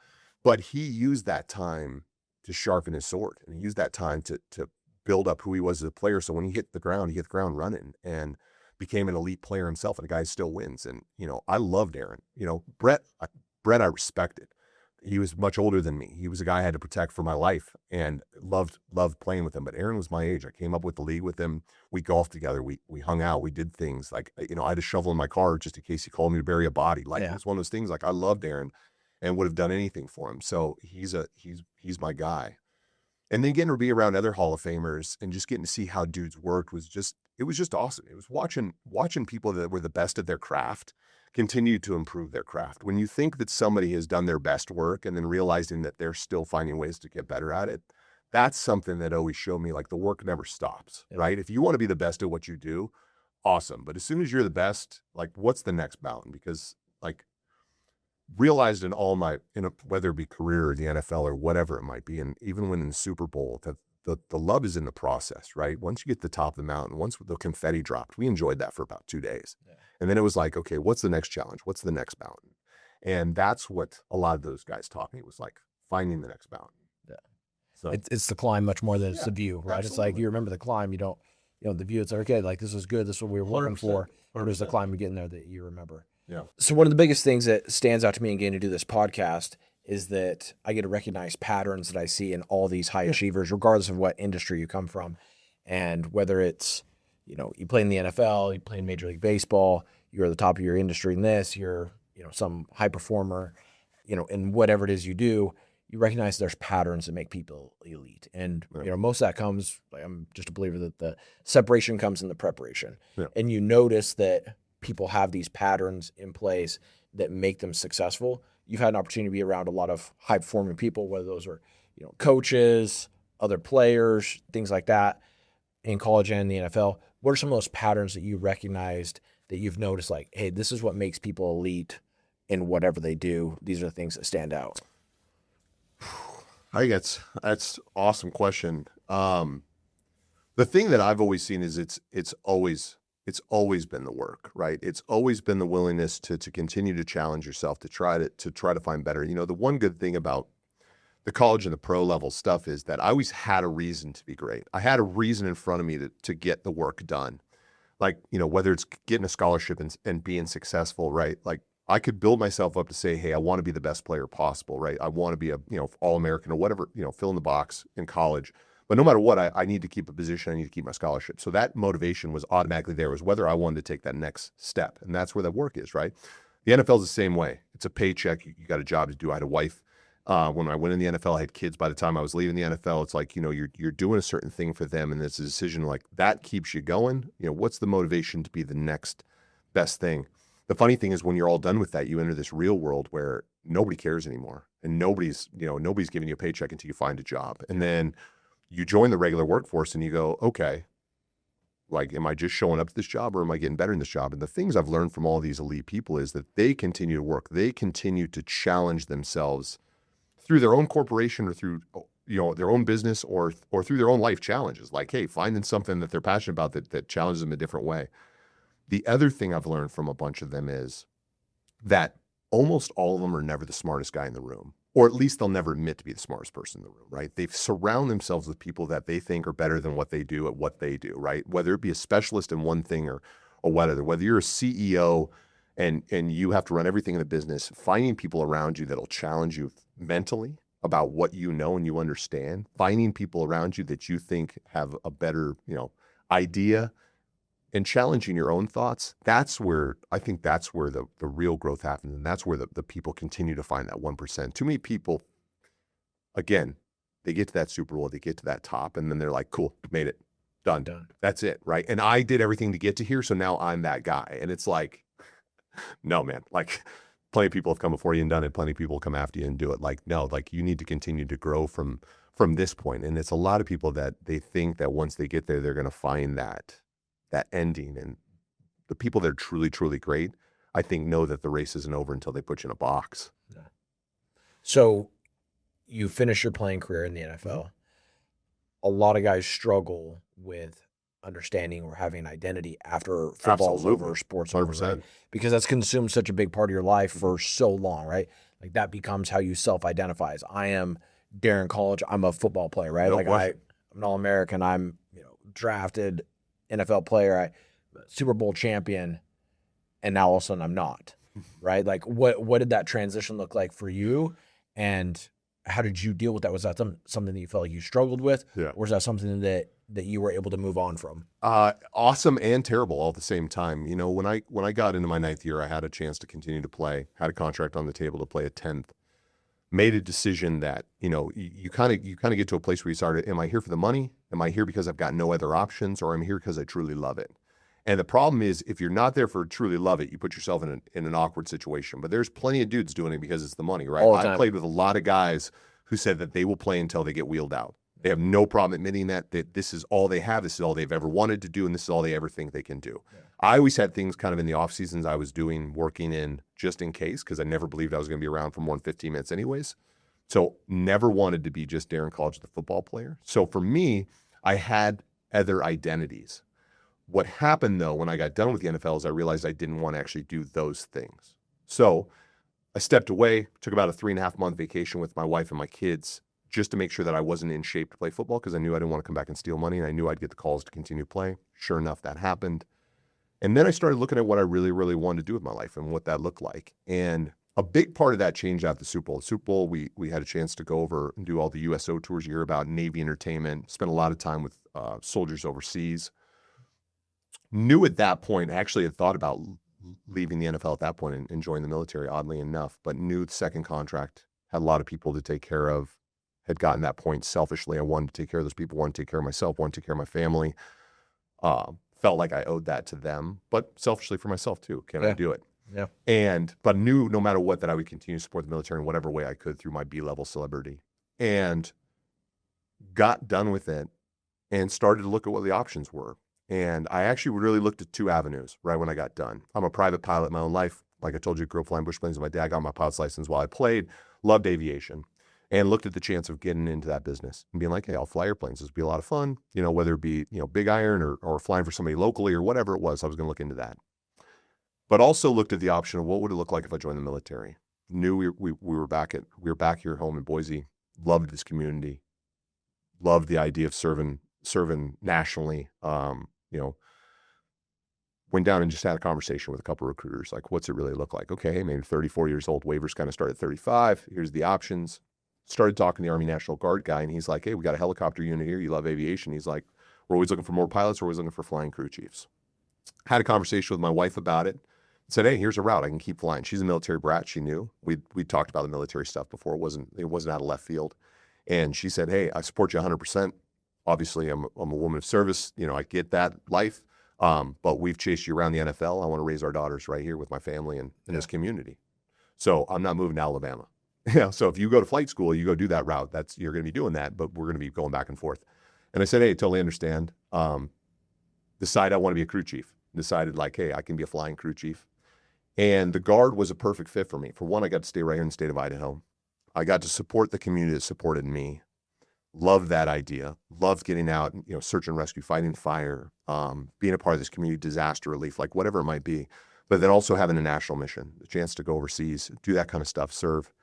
But he used that time to sharpen his sword, and he used that time to build up who he was as a player. So when he hit the ground running, and became an elite player himself, and the guy still wins. And, you know, I loved Aaron. You know, Brett I respected. He was much older than me. He was a guy I had to protect for my life, and loved playing with him. But Aaron was my age. I came up with the league with him. We golfed together. We hung out. We did things like, you know, I had a shovel in my car just in case he called me to bury a body. Like, It was one of those things. Like, I loved Aaron and would have done anything for him. So he's my guy. And then getting to be around other Hall of Famers and just getting to see how dudes worked was just awesome. It was watching people that were the best at their craft continue to improve their craft. When you think that somebody has done their best work and then realizing that they're still finding ways to get better at it, that's something that always showed me, like, the work never stops, right? If you want to be the best at what you do, awesome. But as soon as you're the best, like, what's the next mountain? Because, like, realized in all my, whether it be career or the NFL or whatever it might be, and even when in the Super Bowl, that the love is in the process, right? Once you get to the top of the mountain, once the confetti dropped, we enjoyed that for about 2 days. Yeah. And then it was like, okay, what's the next challenge? What's the next mountain? And that's what a lot of those guys taught me, was like finding the next mountain. Yeah. So it's the climb much more than it's the view, right? Absolutely. It's like, you remember the climb, you don't, the view, it's like, okay, like, this was good. This is what we were working for. Or there's the climb getting there that you remember. Yeah. So one of the biggest things that stands out to me in getting to do this podcast is that I get to recognize patterns that I see in all these high achievers, regardless of what industry you come from. And whether it's, you play in the NFL, you play in Major League Baseball, you're at the top of your industry in this, you're, some high performer, in whatever it is you do, you recognize there's patterns that make people elite. And, most of that comes, I'm just a believer that the separation comes in the preparation. Yeah. And you notice that people have these patterns in place that make them successful. You've had an opportunity to be around a lot of high performing people, whether those are, coaches, other players, things like that in college and the NFL. What are some of those patterns that you recognized that you've noticed, like, hey, this is what makes people elite in whatever they do? These are the things that stand out. I think that's awesome question. The thing that I've always seen is it's always been the work, right? It's always been the willingness to continue to challenge yourself, to try to find better. The one good thing about the college and the pro level stuff is that I always had a reason to be great. I had a reason in front of me to get the work done. Like, whether it's getting a scholarship and being successful, right? Like, I could build myself up to say, hey, I want to be the best player possible, right? I want to be a, All-American or whatever, fill in the box in college. But no matter what, I need to keep a position. I need to keep my scholarship. So that motivation was automatically there, was whether I wanted to take that next step. And that's where the work is, right? The NFL is the same way. It's a paycheck. You got a job to do. I had a wife. When I went in the NFL, I had kids. By the time I was leaving the NFL, it's like, you're doing a certain thing for them. And it's a decision like that keeps you going. What's the motivation to be the next best thing? The funny thing is, when you're all done with that, you enter this real world where nobody cares anymore. And nobody's giving you a paycheck until you find a job. And then you join the regular workforce and you go, okay, like, am I just showing up to this job, or am I getting better in this job? And the things I've learned from all these elite people is that they continue to work. They continue to challenge themselves through their own corporation or through, their own business or through their own life challenges. Like, hey, finding something that they're passionate about that challenges them a different way. The other thing I've learned from a bunch of them is that almost all of them are never the smartest guy in the room, or at least they'll never admit to be the smartest person in the room, right? They surround themselves with people that they think are better than what they do at what they do, right? Whether it be a specialist in one thing or whether you're a CEO and you have to run everything in the business, finding people around you that'll challenge you mentally about what you know and you understand, finding people around you that you think have a better, idea, and challenging your own thoughts, that's where the real growth happens. And that's where the people continue to find that 1%. Too many people, again, they get to that Super Bowl, they get to that top, and then they're like, cool, made it, done. That's it, right? And I did everything to get to here, so now I'm that guy. And it's like, no, man, like plenty of people have come before you and done it. Plenty of people come after you and do it. Like, no, like you need to continue to grow from this point. And it's a lot of people that they think that once they get there, they're going to find that ending. And the people that are truly, truly great, I think, know that the race isn't over until they put you in a box. Yeah. So you finish your playing career in the NFL. A lot of guys struggle with understanding or having an identity after football's over, sports over, right? Because that's consumed such a big part of your life for so long, right? Like that becomes how you self-identify as, I am Daryn Colledge, I'm a football player, right? I'm an All-American, I'm drafted NFL player, Super Bowl champion, and now all of a sudden I'm not, right? Like what did that transition look like for you, and how did you deal with that? Was that something that you felt like you struggled with, or was that something that you were able to move on from? Awesome and terrible all at the same time. When I got into my 9th year, I had a chance to continue to play, had a contract on the table to play a 10th, made a decision that, you kind of get to a place where you start, am I here for the money? Am I here because I've got no other options, or am I here because I truly love it? And the problem is, if you're not there for truly love it, you put yourself in an awkward situation. But there's plenty of dudes doing it because it's the money, right? I played with a lot of guys who said that they will play until they get wheeled out. They have no problem admitting that this is all they have, this is all they've ever wanted to do, and this is all they ever think they can do. Yeah. I always had things kind of in the off seasons I was working in just in case, because I never believed I was going to be around for more than 15 minutes anyways. So never wanted to be just Daryn Colledge, the football player. So for me, I had other identities. What happened though, when I got done with the NFL, is I realized I didn't want to actually do those things. So I stepped away, took about a 3.5-month vacation with my wife and my kids, just to make sure that I wasn't in shape to play football, because I knew I didn't want to come back and steal money, and I knew I'd get the calls to continue to play. Sure enough, that happened. And then I started looking at what I really, really wanted to do with my life and what that looked like. And a big part of that changed after the Super Bowl. The Super Bowl, we had a chance to go over and do all the USO tours you hear about, Navy entertainment, spent a lot of time with soldiers overseas. Knew at that point, actually had thought about leaving the NFL at that point and joining the military, oddly enough, but knew the second contract, had a lot of people to take care of, had gotten that point selfishly. I wanted to take care of those people, wanted to take care of myself, wanted to take care of my family. Felt like I owed that to them, but selfishly for myself too. Can I do it? Yeah. But knew no matter what that I would continue to support the military in whatever way I could through my B-level celebrity. And got done with it and started to look at what the options were. And I actually really looked at 2 avenues right when I got done. I'm a private pilot in my own life. Like I told you, grew up flying bush planes with my dad, got my pilot's license while I played, loved aviation, and looked at the chance of getting into that business and being like, hey, I'll fly airplanes. This will be a lot of fun, whether it be, big iron or flying for somebody locally or whatever it was. I was going to look into that. But also looked at the option of what would it look like if I joined the military. Knew we were back here home in Boise, loved this community, loved the idea of serving nationally. Went down and just had a conversation with a couple of recruiters, like, what's it really look like? Okay, hey, maybe 34 years old, waivers kind of start at 35. Here's the options. Started talking to the Army National Guard guy, and he's like, hey, we got a helicopter unit here. You love aviation. He's like, we're always looking for more pilots. We're always looking for flying crew chiefs. Had a conversation with my wife about it. Said, hey, here's a route. I can keep flying. She's a military brat. She knew. We talked about the military stuff before. It wasn't out of left field. And she said, hey, I support you 100%. Obviously, I'm a woman of service. I get that life. But we've chased you around the NFL. I want to raise our daughters right here with my family and in this community. So I'm not moving to Alabama. So if you go to flight school, you go do that route. You're going to be doing that, but we're going to be going back and forth. And I said, hey, totally understand. Decide I want to be a crew chief. Decided like, hey, I can be a flying crew chief. And the Guard was a perfect fit for me. For one, I got to stay right here in the state of Idaho. I got to support the community that supported me. Loved that idea. Loved getting out, search and rescue, fighting fire, being a part of this community, disaster relief, like whatever it might be. But then also having a national mission, the chance to go overseas, do that kind of stuff, serve,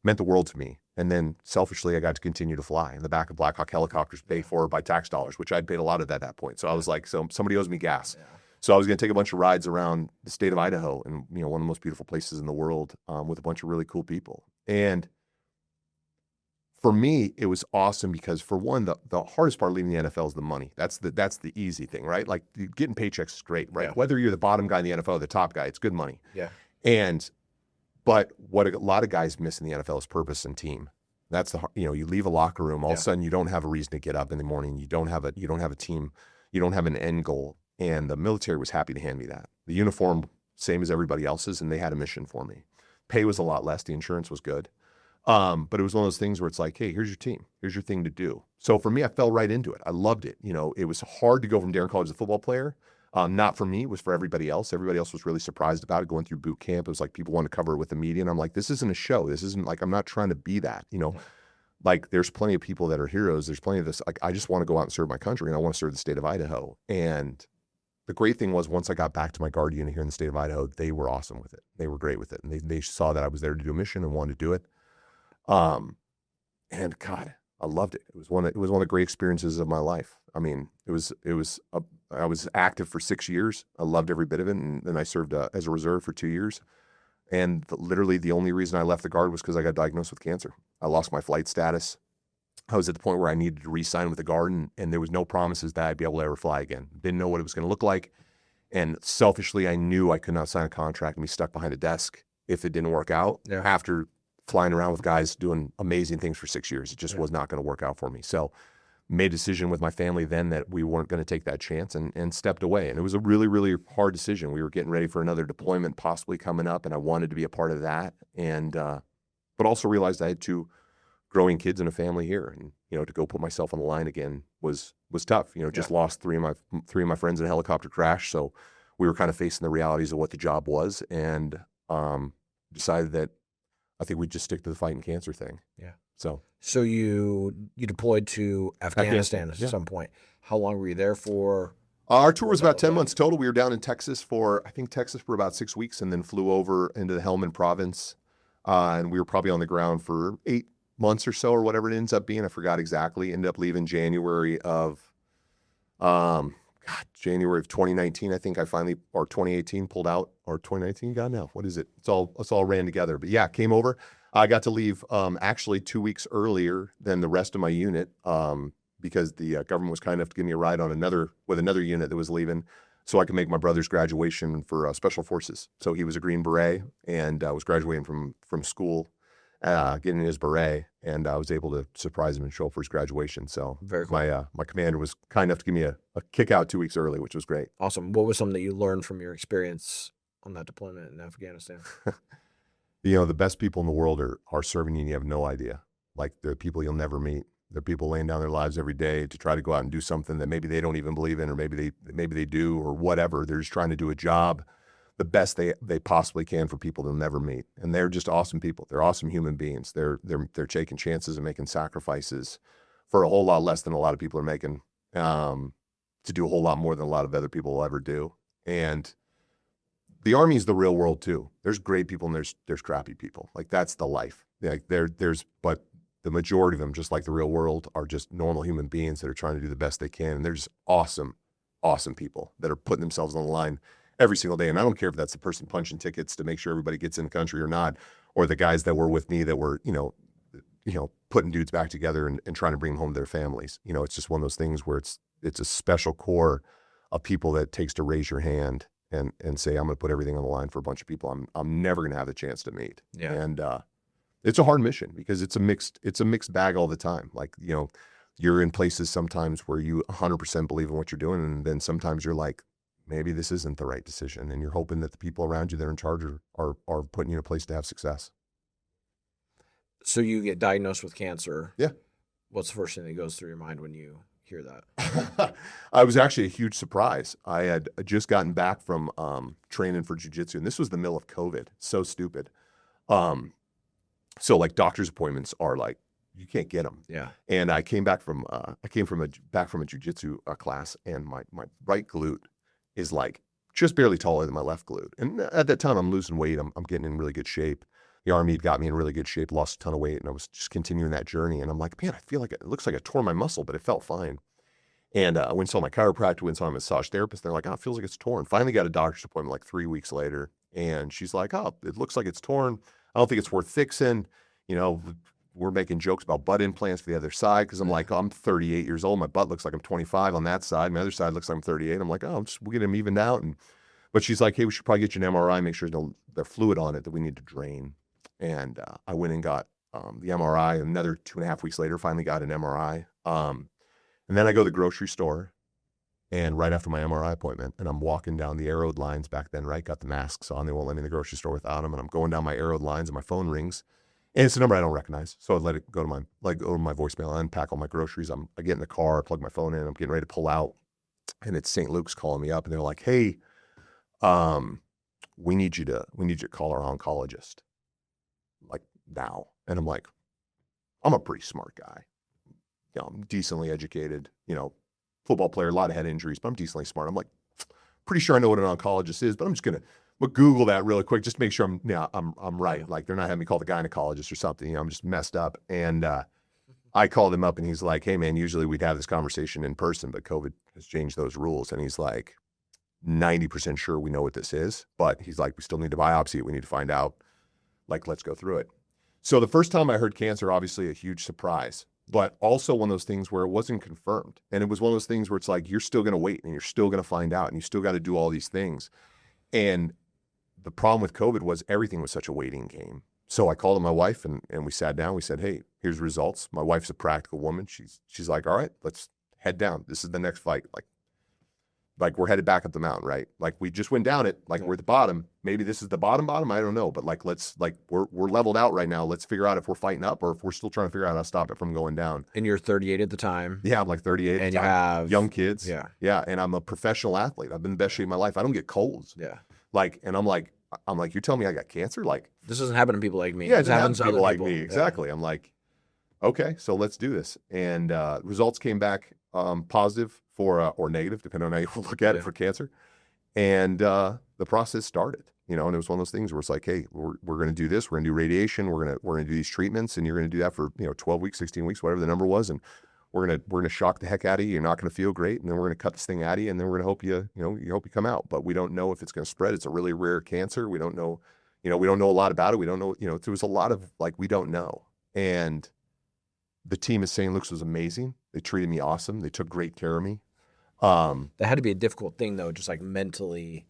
meant the world to me. And then selfishly, I got to continue to fly in the back of Black Hawk helicopters paid for by tax dollars, which I'd paid a lot of at that point. So I was like, so somebody owes me gas. Yeah. So I was going to take a bunch of rides around the state of Idaho, and one of the most beautiful places in the world, with a bunch of really cool people. And for me, it was awesome because, for one, the hardest part of leaving the NFL is the money. That's the easy thing, right? Like, getting paychecks is great, right? Yeah. Whether you're the bottom guy in the NFL or the top guy, it's good money. Yeah. But what a lot of guys miss in the NFL is purpose and team. That's you leave a locker room, all of a sudden you don't have a reason to get up in the morning. You don't have a team. You don't have an end goal. And the military was happy to hand me that. The uniform, same as everybody else's, and they had a mission for me. Pay was a lot less. The insurance was good. But it was one of those things where it's like, hey, here's your team. Here's your thing to do. So for me, I fell right into it. I loved it. It was hard to go from Daryn Colledge as a football player. Not for me, it was for everybody else. Everybody else was really surprised about it, going through boot camp. It was like people wanted to cover it with the media. And I'm like, this isn't a show. This isn't like, I'm not trying to be that, Like, there's plenty of people that are heroes. There's plenty of this. Like, I just want to go out and serve my country, and I want to serve the state of Idaho. And the great thing was, once I got back to my Guard unit here in the state of Idaho, they were awesome with it. They were great with it. And they saw that I was there to do a mission and wanted to do it. And God, I loved it. It was one of the great experiences of my life. I mean, I was active for 6 years. I loved every bit of it. And then I served as a reserve for 2 years. And literally the only reason I left the Guard was because I got diagnosed with cancer. I lost my flight status. I was at the point where I needed to re-sign with the Guard, and there was no promises that I'd be able to ever fly again. Didn't know what it was going to look like. And selfishly, I knew I could not sign a contract and be stuck behind a desk if it didn't work out. Yeah. After flying around with guys doing amazing things for 6 years, it just was not going to work out for me. So made a decision with my family then that we weren't going to take that chance, and stepped away. And it was a really, really hard decision. We were getting ready for another deployment possibly coming up, and I wanted to be a part of that. And but also realized I had 2 growing kids and a family here, and to go put myself on the line again was tough. Just lost 3 of my friends in a helicopter crash, so we were kind of facing the realities of what the job was, and decided that I think we'd just stick to the fighting cancer thing. Yeah. So you deployed to Afghanistan at some point. How long were you there for? Our tour was about 10 months total. We were down in Texas for about 6 weeks, and then flew over into the Helmand province, and we were probably on the ground for 8 months or so, or whatever it ends up being. I forgot exactly. Ended up leaving January of 2019. I think I finally, or 2018, pulled out, or 2019. God, now what is it? It's all ran together. But yeah, came over. I got to leave actually 2 weeks earlier than the rest of my unit, because the government was kind enough to give me a ride on another unit that was leaving, so I could make my brother's graduation for Special Forces. So he was a Green Beret, and was graduating from school, getting his beret, and I was able to surprise him and show up for his graduation. So Very cool. My commander was kind enough to give me a kick out 2 weeks early, which was great. Awesome. What was something that you learned from your experience on that deployment in Afghanistan? The best people in the world are serving you, and you have no idea. Like, they're people you'll never meet. They're people laying down their lives every day to try to go out and do something that maybe they don't even believe in, or maybe they do, or whatever. They're just trying to do a job the best they possibly can for people they'll never meet. And they're just awesome people. They're awesome human beings. They're taking chances and making sacrifices for a whole lot less than a lot of people are making, to do a whole lot more than a lot of other people will ever do. And the Army is the real world too. There's great people and there's crappy people. Like, that's the life. Like, but the majority of them, just like the real world, are just normal human beings that are trying to do the best they can. And they're just awesome, awesome people that are putting themselves on the line every single day. And I don't care if that's the person punching tickets to make sure everybody gets in the country or not, or the guys that were with me that were, putting dudes back together and trying to bring them home to their families. It's just one of those things where it's a special core of people that it takes to raise your hand and say, I'm going to put everything on the line for a bunch of people I'm never going to have the chance to meet. Yeah. And it's a hard mission, because it's a mixed bag all the time. Like, you're in places sometimes where you 100% believe in what you're doing, and then sometimes you're like, maybe this isn't the right decision, and you're hoping that the people around you that are in charge are putting you in a place to have success. So you get diagnosed with cancer. Yeah. What's the first thing that goes through your mind when you hear that? I was actually a huge surprise. I had just gotten back from training for jiu-jitsu, and this was the middle of COVID. So stupid. So like, doctor's appointments are like, you can't get them. Yeah. And I came back from a jiu-jitsu class, and my right glute is like just barely taller than my left glute. And at that time, I'm losing weight. I'm getting in really good shape. The Army had got me in really good shape, lost a ton of weight, and I was just continuing that journey. And I'm like, man, I feel like it looks like I tore my muscle, but it felt fine. And I went and saw my chiropractor, went and saw my massage therapist. They're like, oh, it feels like it's torn. Finally got a doctor's appointment like 3 weeks later. And she's like, oh, it looks like it's torn. I don't think it's worth fixing. You know, we're making jokes about butt implants for the other side because I'm like, oh, I'm 38 years old. My butt looks like I'm 25 on that side. My other side looks like I'm 38. I'm like, oh, we'll get them evened out. But she's like, hey, we should probably get you an MRI, make sure there's no fluid on it that we need to drain. And I went and got the MRI. Another 2.5 weeks later, finally got an MRI. And then I go to the grocery store, and right after my MRI appointment, and I'm walking down the arrowed lines back then, right? Got the masks on. They won't let me in the grocery store without them. And I'm going down my arrowed lines, and my phone rings. And it's a number I don't recognize. So I let it go to my voicemail. I unpack all my groceries. I get in the car, I plug my phone in. I'm getting ready to pull out. And it's St. Luke's calling me up, and they're like, hey, we need you to call our oncologist. Like now. And I'm like, I'm a pretty smart guy. You know, I'm decently educated, you know, football player, a lot of head injuries, but I'm decently smart. I'm like, pretty sure I know what an oncologist is, but I'm just gonna Google that really quick just to make sure I'm right. Like they're not having me call the gynecologist or something. You know, I'm just messed up. And I called him up, and he's like, hey man, usually we'd have this conversation in person, but COVID has changed those rules. And he's like, 90% sure we know what this is, but he's like, we still need to biopsy it. We need to find out. Like, let's go through it. So the first time I heard cancer, obviously a huge surprise, but also one of those things where it wasn't confirmed. And it was one of those things where it's like, you're still going to wait and you're still going to find out and you still got to do all these things. And the problem with COVID was everything was such a waiting game. So I called my wife and we sat down. We said, hey, here's the results. My wife's a practical woman. She's like, all right, let's head down. This is the next fight. Like we're headed back up the mountain, right? Like we just went down it, like we're at the bottom. Maybe this is the bottom, I don't know. But we're leveled out right now. Let's figure out if we're fighting up or if we're still trying to figure out how to stop it from going down. And you're 38 at the time. Yeah, I'm like 38. And you have young kids. Yeah. Yeah. And I'm a professional athlete. I've been in the best shape of my life. I don't get colds. Yeah. And I'm like, you're telling me I got cancer? Like this doesn't happen to people like me. Yeah, it happens to people other like me. Exactly. Yeah. I'm like, okay, so let's do this. And results came back positive or negative, depending on how you look at it for cancer. And the process started, you know, and it was one of those things where it's like, hey, we're going to do this. We're going to do radiation. We're going to do these treatments, and you're going to do that for, 12 weeks, 16 weeks, whatever the number was. And we're going to shock the heck out of you. You're not going to feel great. And then we're going to cut this thing out of you. And then we're going to hope you come out. But we don't know if it's going to spread. It's a really rare cancer. We don't know, we don't know a lot about it. We don't know, there was a lot of we don't know. And the team at St. Luke's was amazing. They treated me awesome. They took great care of me. That had to be a difficult thing, though, just like mentally.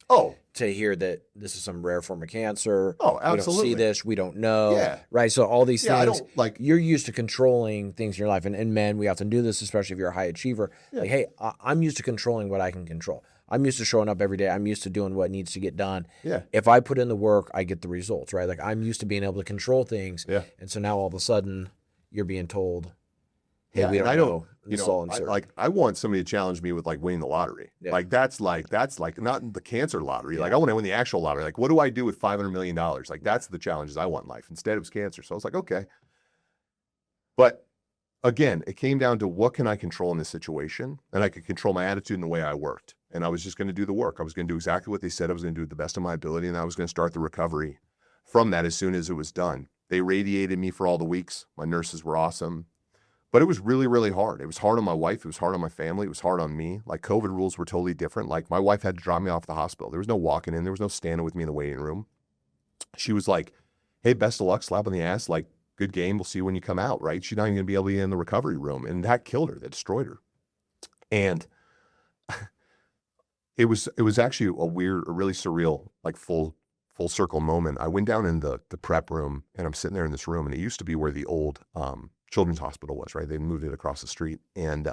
To hear that this is some rare form of cancer. Oh, absolutely. We don't see this. We don't know. Yeah. Right. So all these things. I don't, you're used to controlling things in your life, and men, we often do this, especially if you're a high achiever. Yeah. Like, hey, I'm used to controlling what I can control. I'm used to showing up every day. I'm used to doing what needs to get done. Yeah. If I put in the work, I get the results. Right. Like I'm used to being able to control things. Yeah. And so now all of a sudden, you're being told, hey, we don't know. I want somebody to challenge me with winning the lottery. Yeah. That's not the cancer lottery. Yeah. I want to win the actual lottery. What do I do with $500 million? That's the challenges I want in life. Instead, it was cancer. So I was like, okay. But again, it came down to what can I control in this situation? And I could control my attitude and the way I worked. And I was just going to do the work. I was going to do exactly what they said I was going to do to the best of my ability. And I was going to start the recovery from that as soon as it was done. They radiated me for all the weeks. My nurses were awesome. But it was really, really hard. It was hard on my wife. It was hard on my family. It was hard on me. COVID rules were totally different. My wife had to drop me off at the hospital. There was no walking in. There was no standing with me in the waiting room. She was like, hey, best of luck, slap on the ass. Good game. We'll see you when you come out, right? She's not even going to be able to be in the recovery room. And that killed her. That destroyed her. And it was actually a really surreal, full circle moment. I went down in the prep room, and I'm sitting there in this room, and it used to be where the old children's hospital was, right? They moved it across the street. And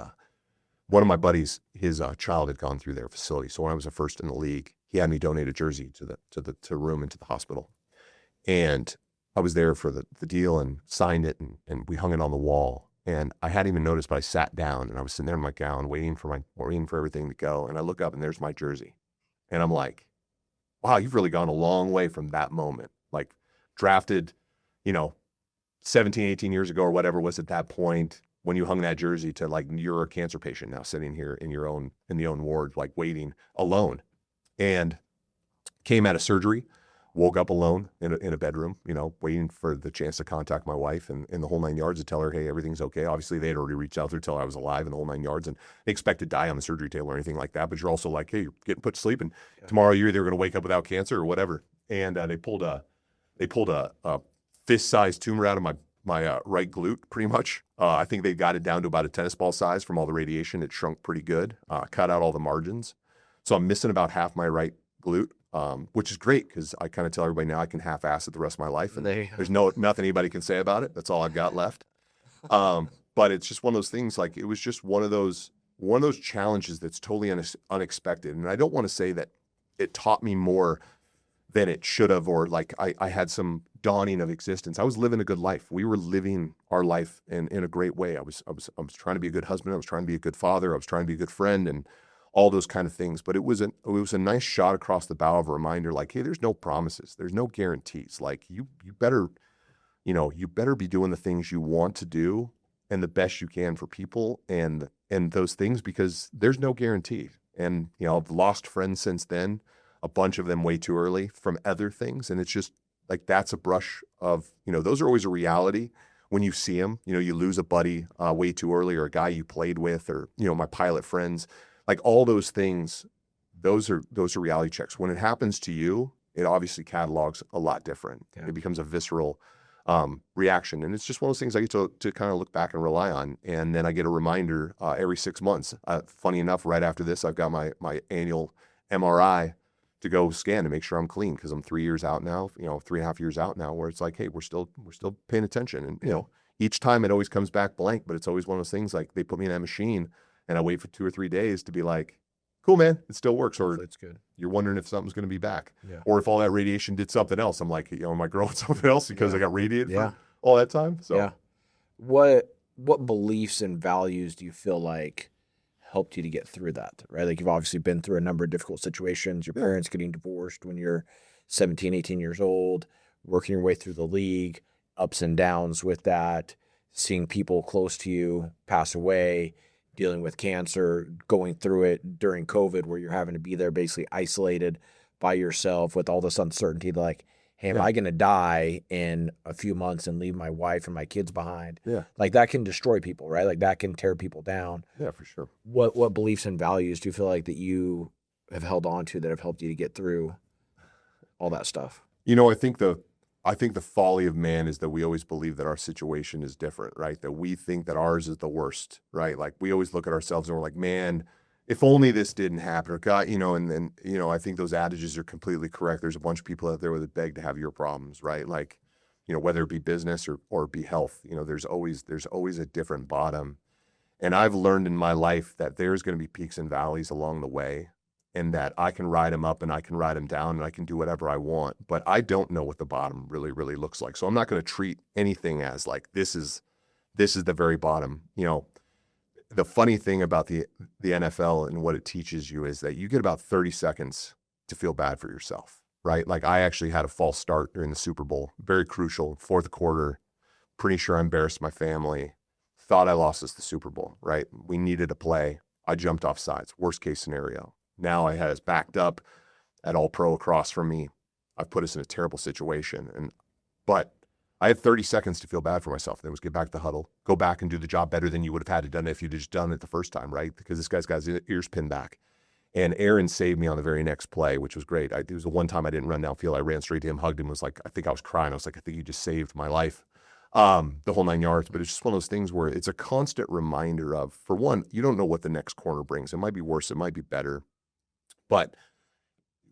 one of my buddies, his child had gone through their facility. So when I was the first in the league, he had me donate a jersey to the room into the hospital. And I was there for the deal and signed it, and we hung it on the wall. And I hadn't even noticed, but I sat down and I was sitting there in my gown waiting for everything to go. And I look up and there's my jersey. And I'm like, wow, you've really gone a long way from that moment. Drafted, 17, 18 years ago or whatever it was at that point when you hung that jersey to you're a cancer patient now sitting here in the own ward, waiting alone. and came out of surgery, woke up alone in a bedroom, waiting for the chance to contact my wife and the whole 9 yards to tell her, hey, everything's okay. Obviously, they had already reached out to her to tell her I was alive in the whole 9 yards, and they expect to die on the surgery table or anything like that. But you're also like, hey, you're getting put to sleep, and tomorrow you're either going to wake up without cancer or whatever. And they pulled a fist-sized tumor out of my right glute, pretty much. I think they got it down to about a tennis ball size from all the radiation. It shrunk pretty good, cut out all the margins. So I'm missing about half my right glute. Which is great because I kind of tell everybody now I can half-ass it the rest of my life, and there's nothing anybody can say about it. That's all I've got left. But it's just one of those things. Like, it was just one of those challenges that's totally unexpected. And I don't want to say that it taught me more than it should have, or like I had some dawning of existence. I was living a good life. We were living our life in a great way. I was trying to be a good husband. I was trying to be a good father. I was trying to be a good friend, and all those kind of things. But it was a nice shot across the bow of a reminder, like, hey, there's no promises. There's no guarantees. Like, you better be doing the things you want to do and the best you can for people and those things, because there's no guarantee. And, I've lost friends since then, a bunch of them way too early from other things. And it's just like, that's a brush of, those are always a reality when you see them. You lose a buddy way too early, or a guy you played with, or, my pilot friends. Like, all those things, those are reality checks. When it happens to you, it obviously catalogs a lot different. Yeah. It becomes a visceral reaction. And it's just one of those things I get to kind of look back and rely on. And then I get a reminder every 6 months. Funny enough, right after this, I've got my annual MRI to go scan to make sure I'm clean, because I'm 3 years out now, 3.5 years out now, where it's like, hey, we're still paying attention. And, each time it always comes back blank, but it's always one of those things, like, they put me in that machine and I wait for 2 or 3 days to be like, cool, man, it still works. Or it's good. You're wondering if something's going to be back. Yeah. Or if all that radiation did something else. I'm like, am I growing something else because I got radiated for all that time? So, what beliefs and values do you feel like helped you to get through that, right? Like, you've obviously been through a number of difficult situations, your parents getting divorced when you're 17, 18 years old, working your way through the league, ups and downs with that, seeing people close to you pass away, dealing with cancer, going through it during COVID, where you're having to be there basically isolated by yourself with all this uncertainty, like, hey, am I going to die in a few months and leave my wife and my kids behind? Yeah. Like, that can destroy people, right? Like, that can tear people down. Yeah, for sure. What beliefs and values do you feel like that you have held on to that have helped you to get through all that stuff? I think the folly of man is that we always believe that our situation is different, right? That we think that ours is the worst, right? Like, we always look at ourselves and we're like, man, if only this didn't happen, or God, and I think those adages are completely correct. There's a bunch of people out there that beg to have your problems, right? Like, whether it be business or be health, there's always a different bottom. And I've learned in my life that there's going to be peaks and valleys along the way, and that I can ride them up and I can ride them down and I can do whatever I want. But I don't know what the bottom really, really looks like. So I'm not going to treat anything as like, this is the very bottom. The funny thing about the NFL and what it teaches you is that you get about 30 seconds to feel bad for yourself, right? Like, I actually had a false start during the Super Bowl, very crucial, fourth quarter, pretty sure I embarrassed my family, thought I lost us the Super Bowl, right? We needed a play. I jumped off sides, worst case scenario. Now I had us backed up at all pro across from me. I've put us in a terrible situation. But I had 30 seconds to feel bad for myself. Then it was get back to the huddle, go back and do the job better than you would have had to done it if you'd just done it the first time, right? Because this guy's got his ears pinned back. And Aaron saved me on the very next play, which was great. It was the one time I didn't run downfield. I ran straight to him, hugged him, was like, I think I was crying. I was like, I think you just saved my life, the whole 9 yards. But it's just one of those things where it's a constant reminder of, for one, you don't know what the next corner brings. It might be worse. It might be better. But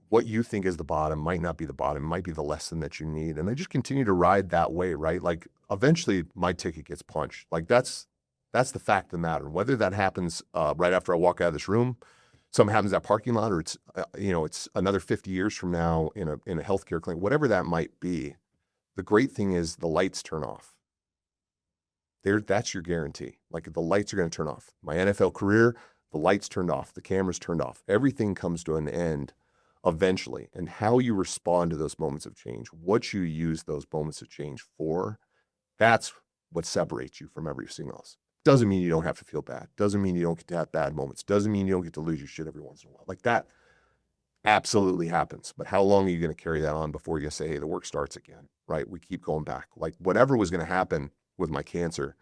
what you think is the bottom might not be the bottom. It might be the lesson that you need. And I just continue to ride that way, right? Like, eventually my ticket gets punched. Like, that's the fact of the matter. Whether that happens right after I walk out of this room, something happens at that parking lot, or it's it's another 50 years from now in a healthcare clinic, whatever that might be. The great thing is the lights turn off. That's your guarantee. Like, the lights are going to turn off. My NFL career, the lights turned off, the cameras turned off. Everything comes to an end eventually. And how you respond to those moments of change, what you use those moments of change for, that's what separates you from everything else. Doesn't mean you don't have to feel bad. Doesn't mean you don't get to have bad moments. Doesn't mean you don't get to lose your shit every once in a while. Like that, absolutely happens. But how long are you going to carry that on before you say, hey, the work starts again, right? We keep going back. Like whatever was going to happen with my cancer,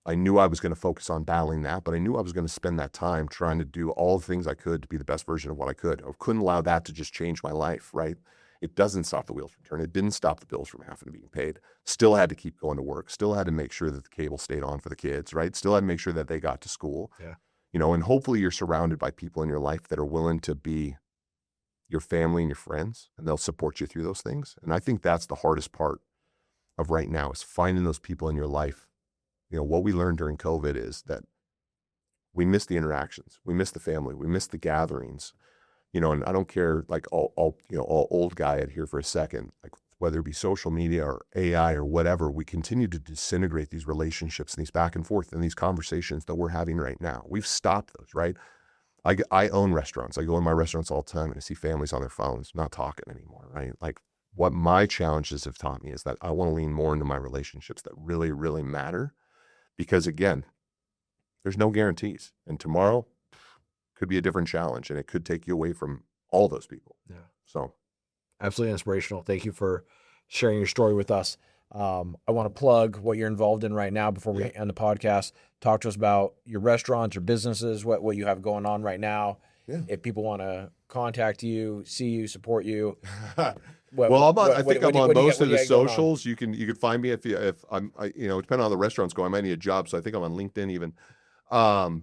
I knew I was going to focus on battling that, but I knew I was going to spend that time trying to do all the things I could to be the best version of what I could. I couldn't allow that to just change my life, right? It doesn't stop the wheels from turning. It didn't stop the bills from having to be paid. Still had to keep going to work. Still had to make sure that the cable stayed on for the kids, right? Still had to make sure that they got to school. Yeah. You know, and hopefully you're surrounded by people in your life that are willing to be your family and your friends, and they'll support you through those things. And I think that's the hardest part of right now, is finding those people in your life. You know, what we learned during COVID is that we miss the interactions, we miss the family, we miss the gatherings, you know, and I don't care, like all old guy out here for a second, like whether it be social media or AI or whatever, we continue to disintegrate these relationships and these back and forth and these conversations that we're having right now. We've stopped those, right? I own restaurants. I go in my restaurants all the time and I see families on their phones, not talking anymore, right? Like what my challenges have taught me is that I want to lean more into my relationships that really, really matter. Because again, there's no guarantees. And tomorrow could be a different challenge and it could take you away from all those people. Yeah. So absolutely inspirational. Thank you for sharing your story with us. I want to plug what you're involved in right now before we end the podcast. Talk to us about your restaurants or businesses, what you have going on right now. Yeah. If people want to contact you, see you, support you. Well, I think I'm on most of the socials. You can find me if I'm, depending on the restaurants going, I might need a job. So I think I'm on LinkedIn even.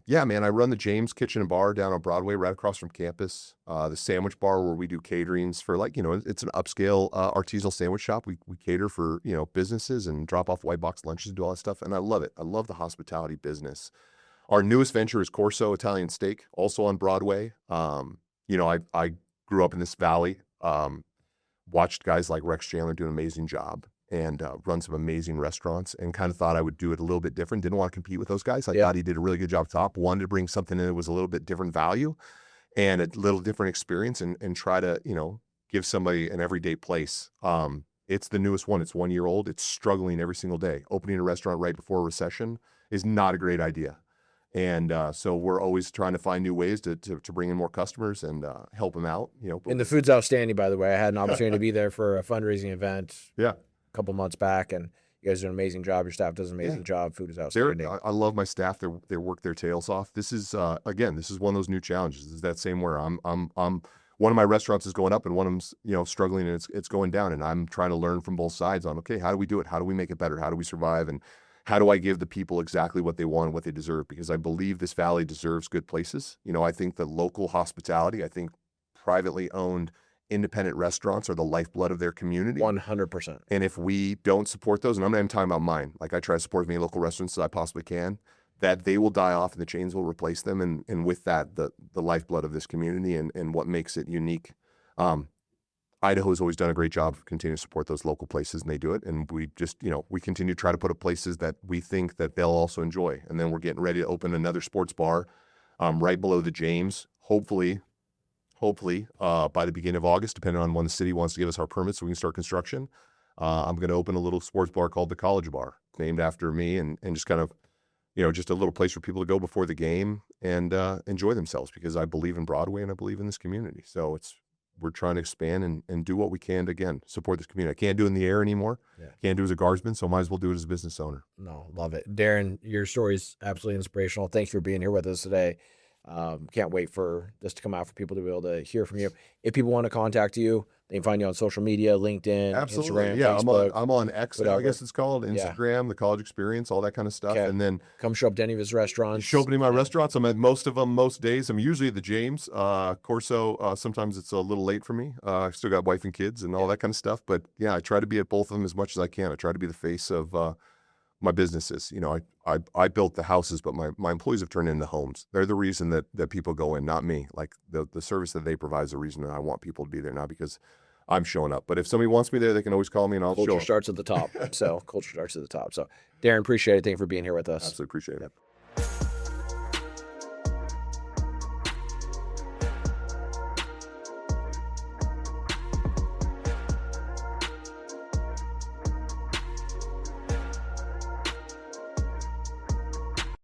Yeah, man, I run the James Kitchen and Bar down on Broadway, right across from campus. The sandwich bar where we do caterings for it's an upscale artisanal sandwich shop. We cater for, businesses and drop off white box lunches and do all that stuff. And I love it. I love the hospitality business. Our newest venture is Corso Italian Steak, also on Broadway. I grew up in this valley, watched guys like Rex Chandler do an amazing job and run some amazing restaurants, and kind of thought I would do it a little bit different. Didn't want to compete with those guys. I thought he did a really good job top. Wanted to bring something in that was a little bit different value and a little different experience and try to, give somebody an everyday place. It's the newest one. It's 1 year old. It's struggling every single day. Opening a restaurant right before a recession is not a great idea. And so we're always trying to find new ways to bring in more customers and help them out. And the food's outstanding, by the way. I had an opportunity to be there for a fundraising event a couple months back, and you guys do an amazing job. Your staff does an amazing job. Food is outstanding. I love my staff. They work their tails off. This is again, this is one of those new challenges. This is that same where I'm one of my restaurants is going up and one of them's struggling and it's going down, and I'm trying to learn from both sides on, okay, how do we do it? How do we make it better? How do we survive? And how do I give the people exactly what they want and what they deserve? Because I believe this valley deserves good places. I think the local hospitality, I think privately owned independent restaurants are the lifeblood of their community. 100%. And if we don't support those, and I'm not even talking about mine, like I try to support as many local restaurants as I possibly can, that they will die off and the chains will replace them. And with that, the lifeblood of this community and what makes it unique. Idaho has always done a great job of continuing to support those local places, and they do it. And we just, we continue to try to put up places that we think that they'll also enjoy. And then we're getting ready to open another sports bar right below the James, hopefully by the beginning of August, depending on when the city wants to give us our permits so we can start construction. I'm going to open a little sports bar called the College Bar, named after me, and just kind of, just a little place for people to go before the game and enjoy themselves, because I believe in Broadway and I believe in this community. So we're trying to expand and do what we can to, again, support this community. I can't do it in the air anymore. Can't do it as a guardsman, so I might as well do it as a business owner. No, love it. Daryn, your story is absolutely inspirational. Thanks for being here with us today. Can't wait for this to come out for people to be able to hear from you. If people want to contact you, they can find you on social media, LinkedIn, Instagram, Facebook. I'm on X, I guess it's called, Instagram, the college experience, all that kind of stuff. Okay. And then come show up to any of his restaurants. Show up to any of my restaurants. I'm at most of them most days. I'm usually at the James. Corso, sometimes it's a little late for me. I've still got wife and kids and all that kind of stuff. But I try to be at both of them as much as I can. I try to be the face of my businesses. I built the houses, but my employees have turned into homes. They're the reason that people go in, not me. Like the service that they provide is the reason that I want people to be there, not because I'm showing up. But if somebody wants me there, they can always call me and I'll show up. Culture starts at the top. So culture starts at the top. So Daryn, appreciate it. Thank you for being here with us. Absolutely appreciate it.